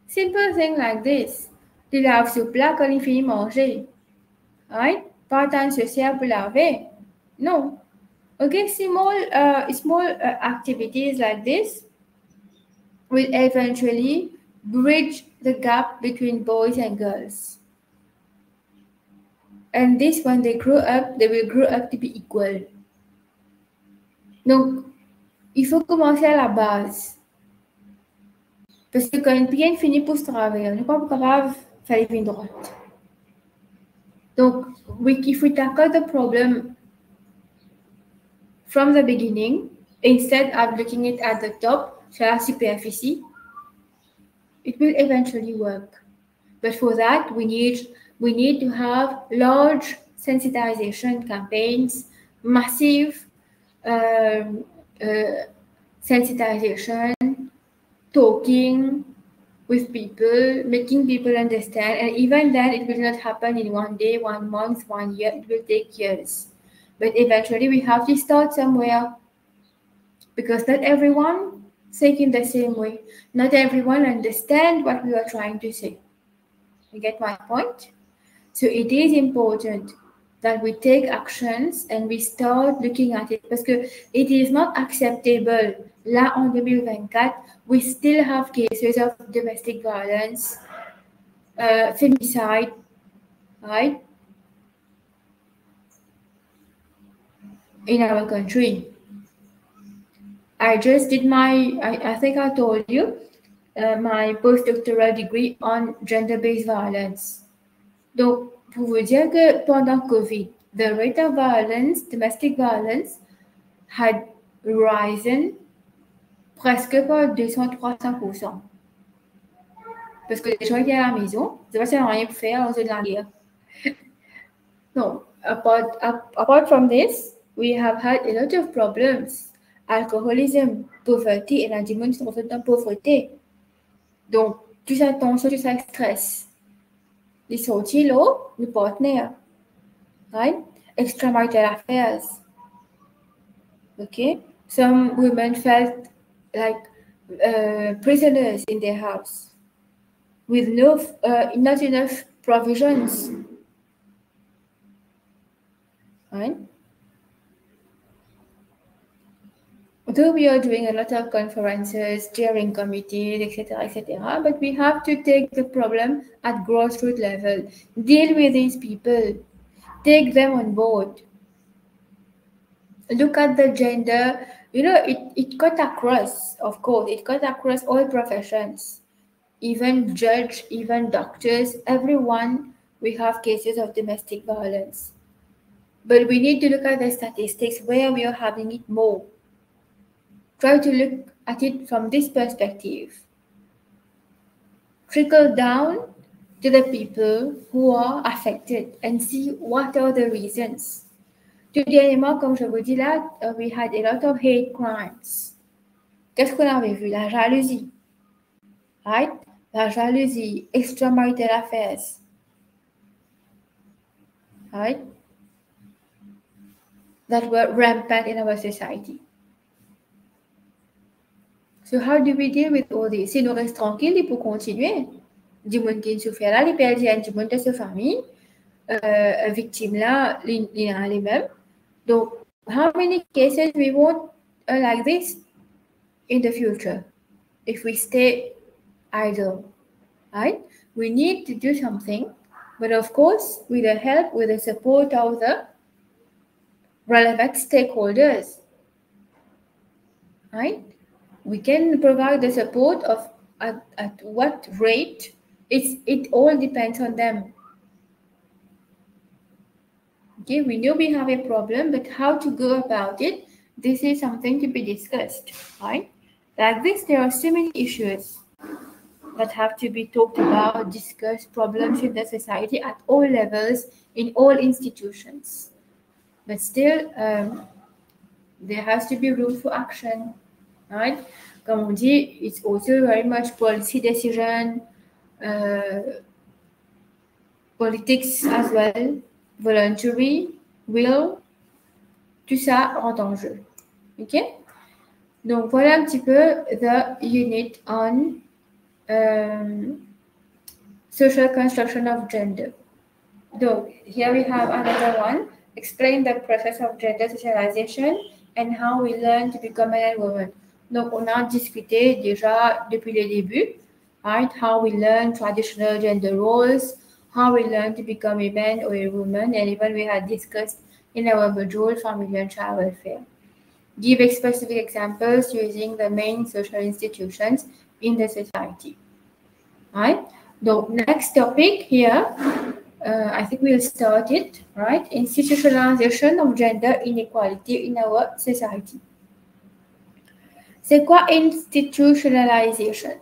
S1: Simple thing like this. Tu laves ce plat quand il finit de manger, right? Pas attendre ce ciel pour laver. No. Okay, small activities like this will eventually bridge the gap between boys and girls. And this, when they grow up, they will grow up to be equal. Donc, il faut commencer à la base. Parce que quand une personne finit pour se travailler, on n'est pas capable de faire les lignes droites. Donc, if we tackle the problem from the beginning, instead of looking it at the top, sur la superficie, it will eventually work. But for that, we need to have large sensitization campaigns, massive sensitization, talking with people, making people understand. And even then, it will not happen in one day, 1 month, 1 year. It will take years. But eventually, we have to start somewhere, because not everyone think in the same way. Not everyone understand what we are trying to say. You get my point? So it is important that we take actions and we start looking at it, because it is not acceptable. Là, en 2024, we still have cases of domestic violence, femicide, right? In our country. I just did I think I told you, my postdoctoral degree on gender-based violence. Donc, pour vous dire que pendant COVID, the rate of violence, domestic violence, had risen presque par 200-300%. Parce que les gens étaient à la maison, c'est pas seulement rien pour faire, on se de la guerre. No, apart from this, we have had a lot of problems. Alcoholism, poverty, et la diminution de la pauvreté. Donc, tout ça tension, tout ça stress. Les sorties là, le partenaire, right? Extramarital affairs. Okay? Some women felt like prisoners in their house with not enough provisions. Right? though we are doing a lot of conferences, steering committees, etc., but we have to take the problem at grassroots level, deal with these people, take them on board. Look at the gender, it cut across, of course, it cut across all professions, even judge, even doctors, everyone, we have cases of domestic violence. But we need to look at the statistics where we are having it more. Try to look at it from this perspective. Trickle down to the people who are affected and see what are the reasons. Tout dernièrement, comme je vous dis là, we had a lot of hate crimes. Qu'est-ce qu'on avait vu? La jalousie. Right? La jalousie, extramarital affairs. Right? That were rampant in our society. So how do we deal with all this? Si nous restons tranquilles pour continuer, du monde qui souffre là, les PLGN, du monde de sa famille, victimes là, les mêmes. Donc, how many cases we want like this in the future if we stay idle, right? We need to do something, but of course, with the help, with the support of the relevant stakeholders, right? We can provide the support of at what rate. It all depends on them. Okay, we know we have a problem, but how to go about it, this is something to be discussed, right? Like this, there are so many issues that have to be talked about, discussed, problems in the society at all levels, in all institutions. But still, there has to be room for action, right? Comme on dit, it's also very much policy decision, politics as well, voluntary, will, tout ça rentre en jeu. OK? Donc, voilà un petit peu the unit on social construction of gender. So, here we have another one. Explain the process of gender socialization and how we learn to become man and woman. Donc, on a discuté déjà depuis le début, right? How we learn traditional gender roles, how we learn to become a man or a woman, and even we had discussed in our module family and child welfare. Give specific examples using the main social institutions in the society. Right? The next topic here, I think we'll start it, right? Institutionalization of gender inequality in our society. C'est quoi institutionalization?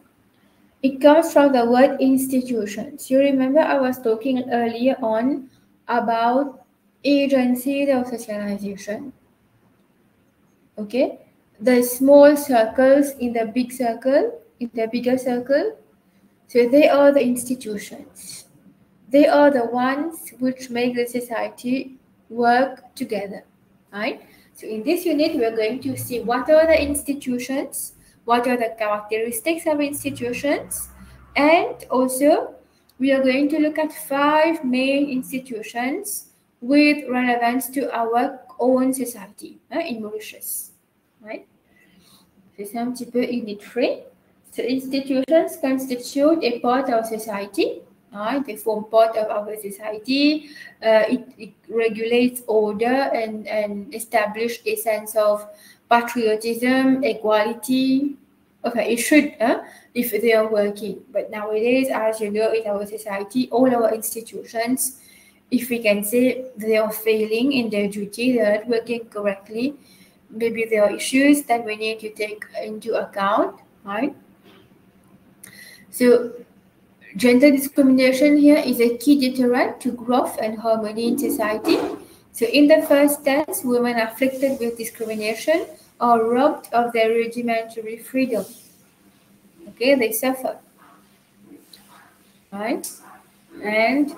S1: It comes from the word institutions. You remember I was talking earlier on about agencies of socialization. Okay? The small circles in the big circle, in the bigger circle. So they are the institutions. They are the ones which make the society work together, right? So in this unit, we're going to see what are the institutions, what are the characteristics of institutions, and also we are going to look at 5 main institutions with relevance to our own society in Mauritius, right? So c'est un petit peu unit 3. So institutions constitute a part of society. Right? They form part of our society. It regulates order and establish a sense of patriotism, equality. Okay, it should if they are working. But nowadays, as you know, in our society, all our institutions, if we can say they are failing in their duty, they are not working correctly, maybe there are issues that we need to take into account, right? So, gender discrimination here is a key deterrent to growth and harmony in society. So in the first sense, women afflicted with discrimination are robbed of their rudimentary freedom. Okay, they suffer. Right? And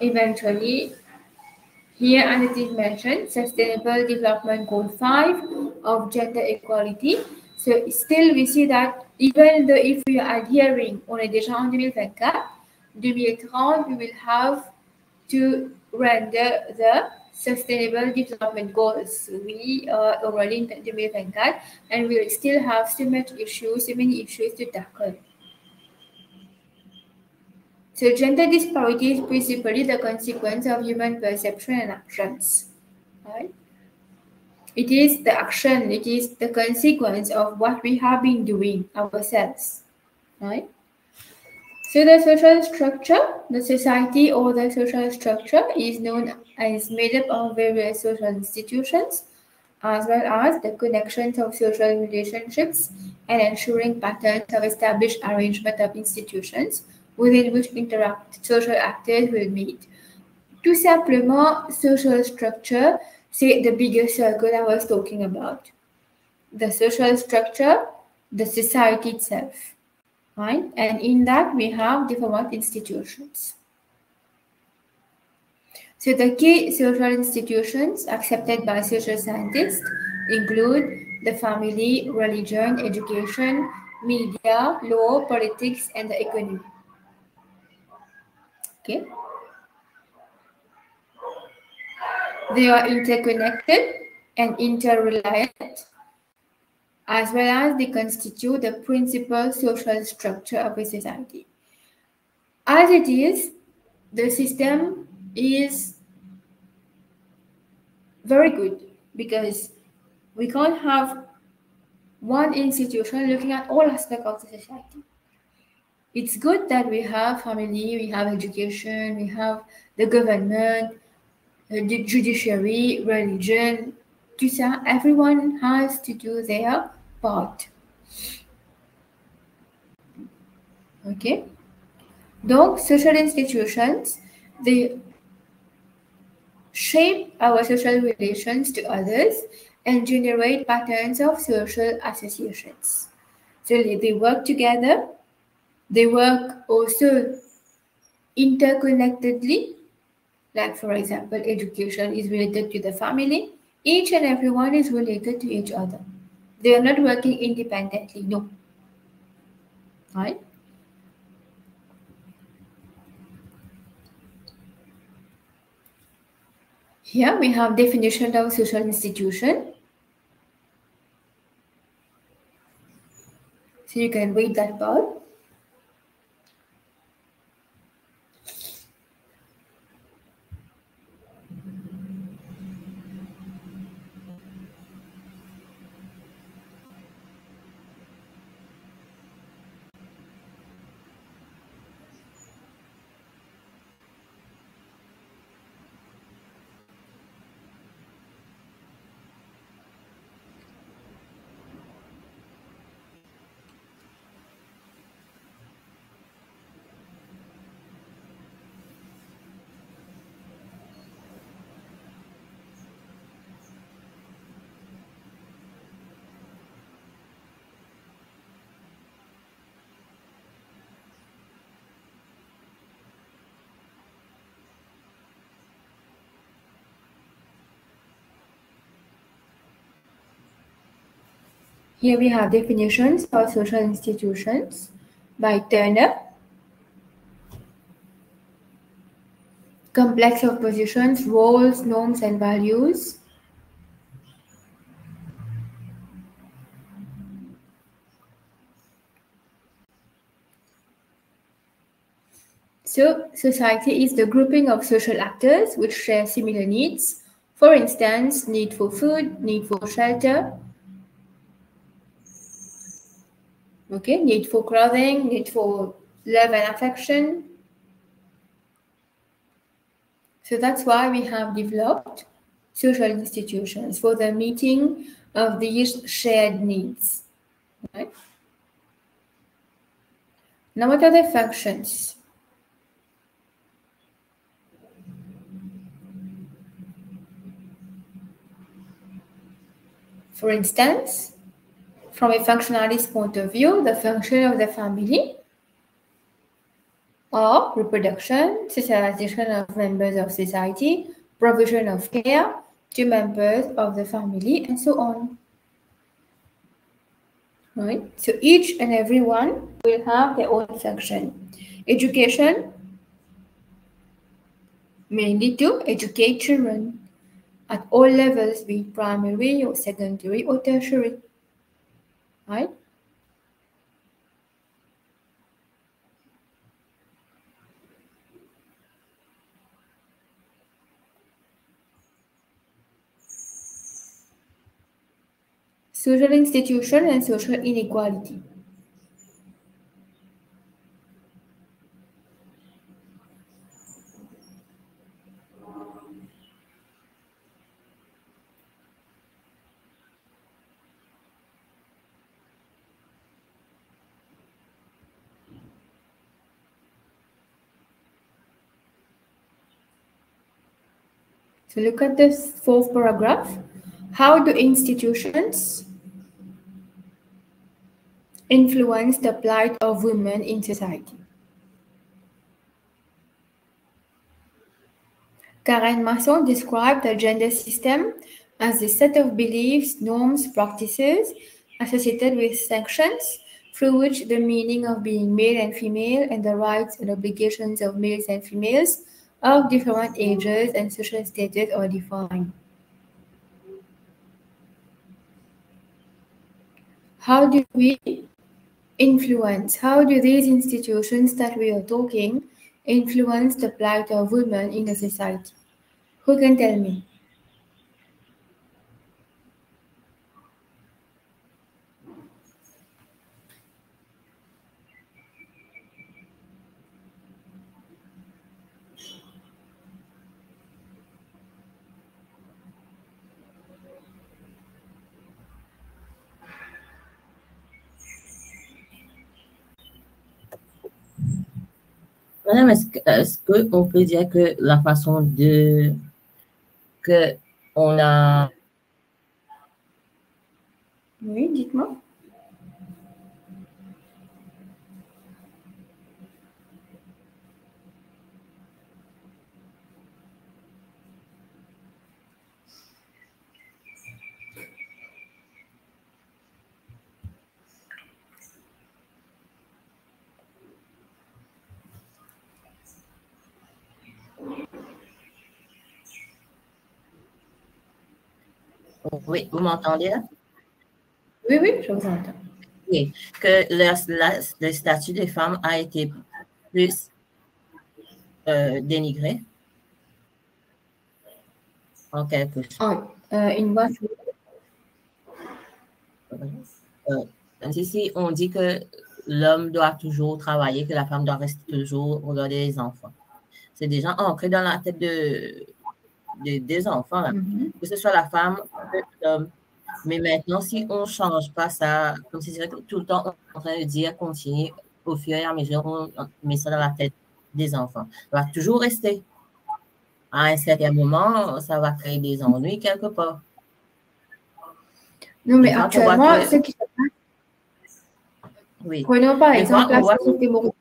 S1: eventually, here as it is mentioned, Sustainable Development Goal 5 of gender equality. So still we see that even though if we are adhering, on est déjà en 2024, 2030, we will have to render the Sustainable Development Goals. We are already in 2025 and we'll still have so many issues to tackle. So gender disparity is principally the consequence of human perception and actions. Right? It is the action, it is the consequence of what we have been doing ourselves. Right? So the social structure, the society or the social structure is made up of various social institutions as well as the connections of social relationships and ensuring patterns of established arrangement of institutions within which social actors will meet. Tout simplement, social structure, c'est the bigger circle I was talking about. The social structure, the society itself. Right? And in that we have different institutions. So the key social institutions accepted by social scientists include the family, religion, education, media, law, politics, and the economy. Okay. They are interconnected and interreliant, as well as they constitute the principal social structure of a society. As it is, the system is very good because we can't have one institution looking at all aspects of the society. It's good that we have family, we have education, we have the government, the judiciary, religion, tout ça. Everyone has to do their part. Okay? Donc, social institutions, they shape our social relations to others and generate patterns of social associations. So they work together, they work also interconnectedly, like for example, education is related to the family. Each and everyone is related to each other. They are not working independently, no. Right? Here we have definition of social institution. So you can read that part. Here we have definitions of social institutions by Turner. Complex of positions, roles, norms, and values. So, society is the grouping of social actors which share similar needs. For instance, need for food, need for shelter, okay, need for clothing, need for love and affection. So that's why we have developed social institutions for the meeting of these shared needs. Right? Now, what are the functions? For instance, from a functionalist point of view, the function of the family are reproduction, socialization of members of society, provision of care to members of the family, and so on. Right? So each and every one will have their own function. Education, mainly to educate children. at all levels, be it primary or secondary or tertiary, right? Social institution and social inequality. So look at this fourth paragraph. How do institutions influence the plight of women in society? Karen Masson described the gender system as a set of beliefs, norms, practices associated with sanctions through which the meaning of being male and female and the rights and obligations of males and females of different ages and social status are defined. How do we influence? How do these institutions that we are talking influence the plight of women in a society? Who can tell me?
S5: Madame, est-ce qu'on peut dire que la façon de que on a...
S1: Oui, dites-moi.
S5: Oui, vous m'entendez là?
S1: Oui, oui, je vous entends.
S5: Oui, que le statut des femmes a été plus dénigré en quelque sorte.
S1: In what
S5: Ici, on dit que l'homme doit toujours travailler, que la femme doit rester toujours regarder les enfants. C'est déjà ancré dans la tête des enfants, là. Que ce soit la femme ou l'homme. Mais maintenant, si on ne change pas ça, comme si c'était tout le temps on est en train de dire continue, au fur et à mesure, on met ça dans la tête des enfants. Ça va toujours rester. À un certain moment, ça va créer des ennuis quelque part.
S1: Non, mais actuellement, ce qui se passe.
S5: Oui.
S1: Prenons par exemple la société mauricienne.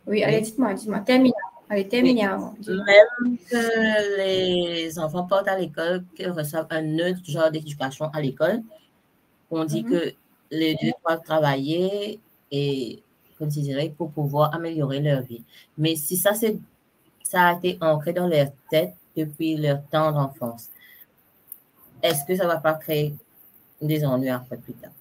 S1: Oui, allez, dites-moi, terminez. Allez, terminez avant.
S5: Même que les enfants partent à l'école, qu'ils reçoivent un autre genre d'éducation à l'école, on dit que les deux doivent travailler et, comme tu dirais, pour pouvoir améliorer leur vie. Mais si ça a été ancré dans leur tête depuis leur temps d'enfance, est-ce que ça ne va pas créer des ennuis après plus tard?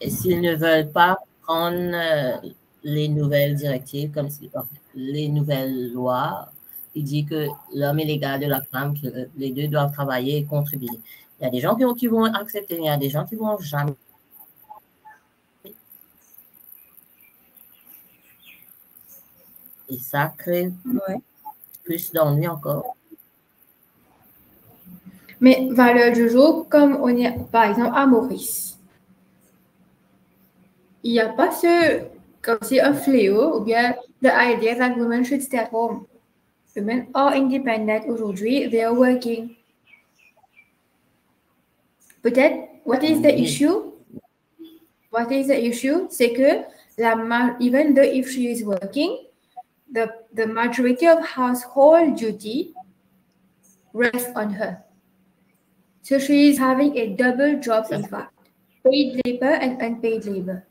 S5: Et s'ils ne veulent pas prendre les nouvelles directives, comme les nouvelles lois, il dit que l'homme est l'égal de la femme, que les deux doivent travailler et contribuer. Il y a des gens qui vont accepter, il y a des gens qui ne vont jamais. Et ça crée plus d'ennuis encore.
S1: Mais valeur du jour, comme on est par exemple à Maurice, il n'y a pas comme c'est un fléau ou bien the idea that women should stay at home. Women are independent aujourd'hui, they are working. Peut-être, what is the issue? What is the issue? C'est que even though if she is working, the majority of household duty rests on her. So she is having a double job, in fact, paid labor and unpaid labor.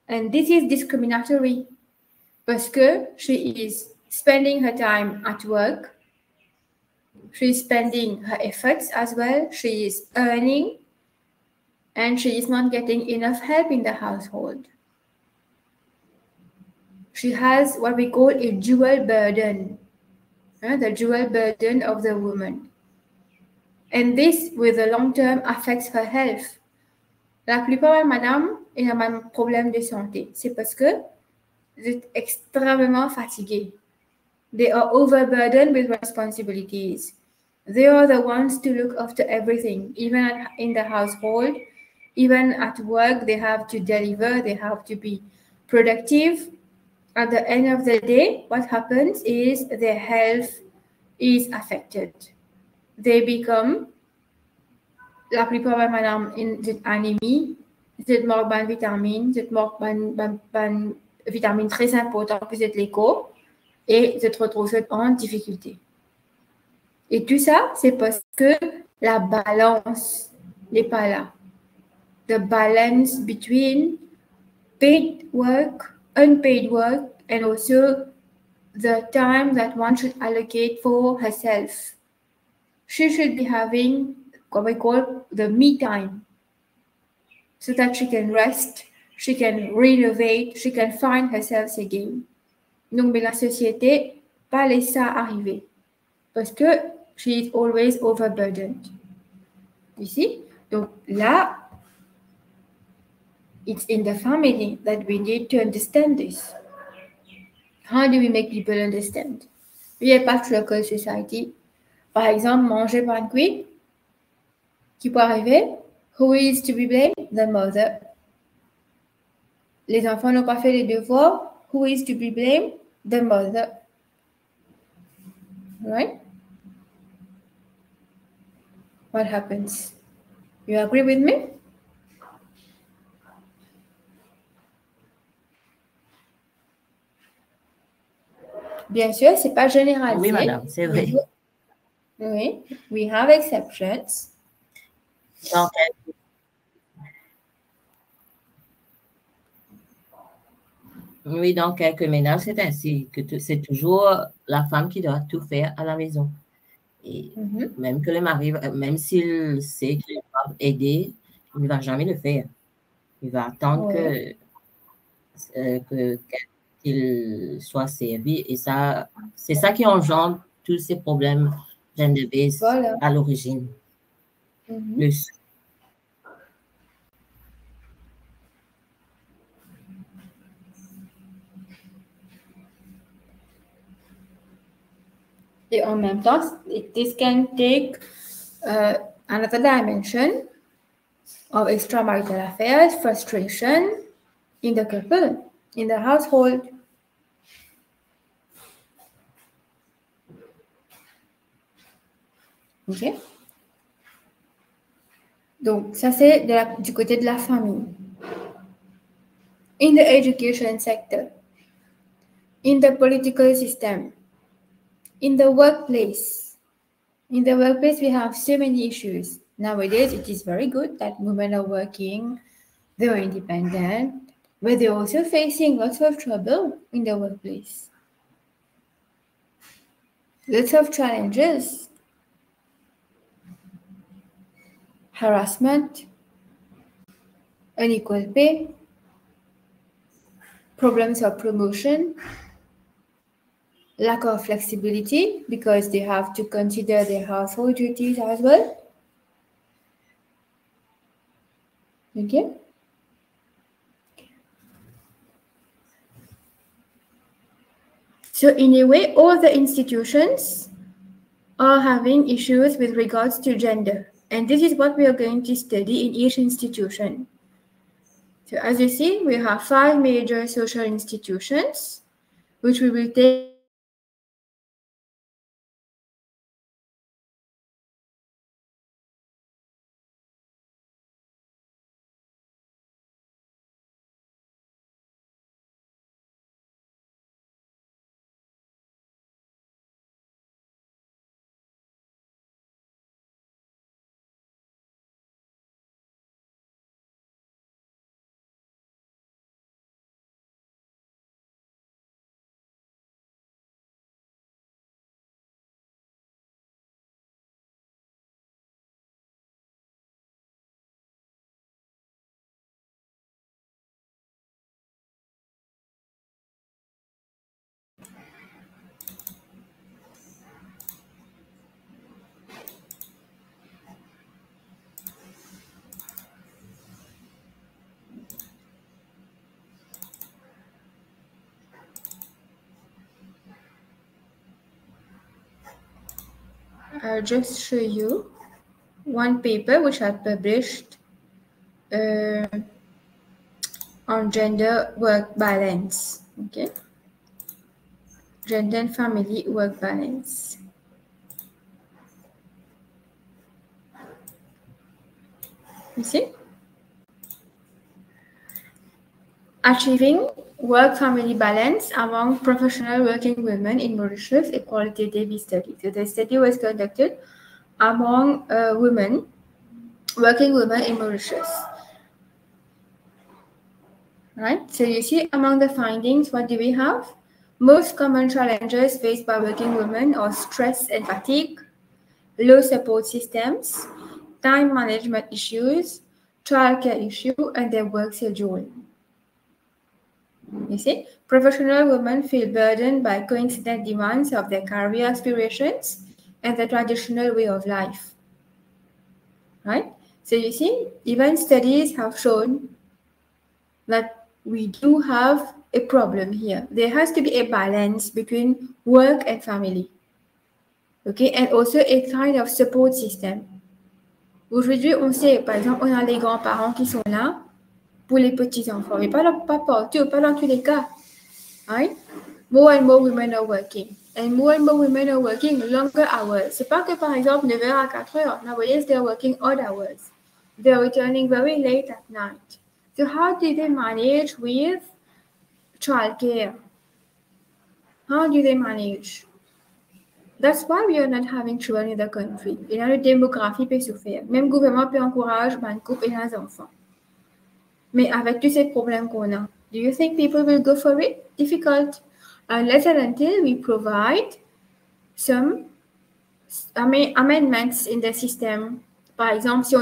S1: And this is discriminatory because she is spending her time at work. She's spending her efforts as well. She is earning, and she is not getting enough help in the household. She has what we call a dual burden, the dual burden of the woman. And this, with the long term, affects her health. La plupart des madames ont un même problème de santé. C'est parce que vous êtes extrêmement fatigués. They are overburdened with responsibilities. They are the ones to look after everything, even in the household, even at work. They have to deliver, they have to be productive. At the end of the day, what happens is their health is affected. They become, la plupart des madame in anémie, c'est manque de vitamines, c'est manque de vitamines très importantes pour cette l'écho, et se retrouve en difficulté. Et tout ça, c'est parce que la balance n'est pas là. The balance between paid work, unpaid work, and also the time that one should allocate for herself. She should be having what we call the me time, so that she can rest, she can renovate, she can find herself again. Donc, mais la société, pas laisse ça arriver, parce que she is always overburdened. You see? Donc là, it's in the family that we need to understand this. How do we make people understand? We have patriarchal society. Par exemple, manger pain cuit, qui peut arriver? Who is to be blamed? The mother. Les enfants n'ont pas fait les devoirs. Who is to be blamed? The mother. Right? What happens? You agree with me? Bien sûr, c'est pas généralisé.
S5: Oui, madame, c'est vrai.
S1: Oui, we have exceptions.
S5: Donc, oui, dans quelques ménages, c'est ainsi, que c'est toujours la femme qui doit tout faire à la maison. Et même que le mari, même s'il sait qu'il va aider, il ne va jamais le faire. Il va attendre qu'il soit servi. Et ça, c'est ça qui engendre tous ces problèmes gender-based à l'origine.
S1: Et en même temps, this can take another dimension of extramarital affairs, frustration in the couple, in the household. OK? Donc, ça, c'est du côté de la famille. In the education sector, in the political system, in the workplace. In the workplace, we have so many issues. Nowadays, it is very good that women are working, they are independent, but they're also facing lots of trouble in the workplace. Lots of challenges. Harassment, unequal pay, problems of promotion, lack of flexibility because they have to consider their household duties as well. Okay. So in a way, all the institutions are having issues with regards to gender. And this is what we are going to study in each institution. So as you see, we have 5 major social institutions, which we will take I'll just show you one paper which I published on gender work balance. Okay, gender and family work balance. You see? Achieving work-family balance among professional working women in Mauritius, a qualitative study. So the study was conducted among working women in Mauritius. Right? So you see among the findings, what do we have? Most common challenges faced by working women are stress and fatigue, low support systems, time management issues, childcare issue, and their work schedule. You see, professional women feel burdened by coincident demands of their career aspirations and the traditional way of life. Right? So you see, even studies have shown that we do have a problem here. There has to be a balance between work and family. Okay, and also a kind of support system. Aujourd'hui, on sait, par exemple, on a les grands-parents qui sont là pour les petits-enfants, mais pas partout, pas dans tous les cas. Right? More and more women are working. And more women are working longer hours. C'est pas que, par exemple, 9h à 4h. Nowadays, they're working odd hours. They're returning very late at night. So how do they manage with childcare? How do they manage? That's why we are not having children in the country. Et là, la démographie peut souffrir. Même le gouvernement peut encourager les couples et les enfants. Mais avec tous ces problèmes qu'on a, do you think people will go for it? Difficult. Unless and until we provide some amendments in the system. Par exemple, si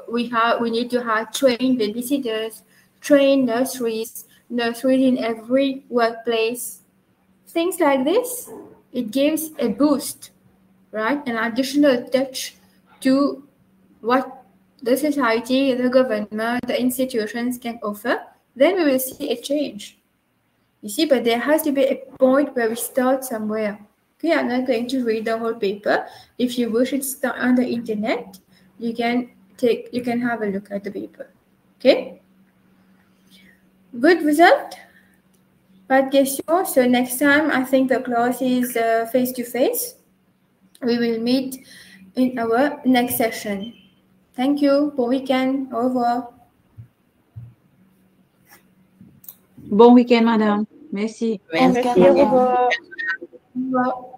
S1: we need to have trained babysitters, trained nurseries in every workplace. Things like this, it gives a boost, right? An additional touch to what the society, the government, the institutions can offer. Then we will see a change. You see, but there has to be a point where we start somewhere. Okay, I'm not going to read the whole paper. If you wish, it's on the internet. You can have a look at the paper. Okay. Good result. Pas de question. So next time, I think the class is face-to-face. We will meet in our next session. Thank you. Bon week-end. Au revoir.
S2: Bon week-end, madame. Merci.
S5: Merci.
S3: Au revoir.
S1: Au revoir.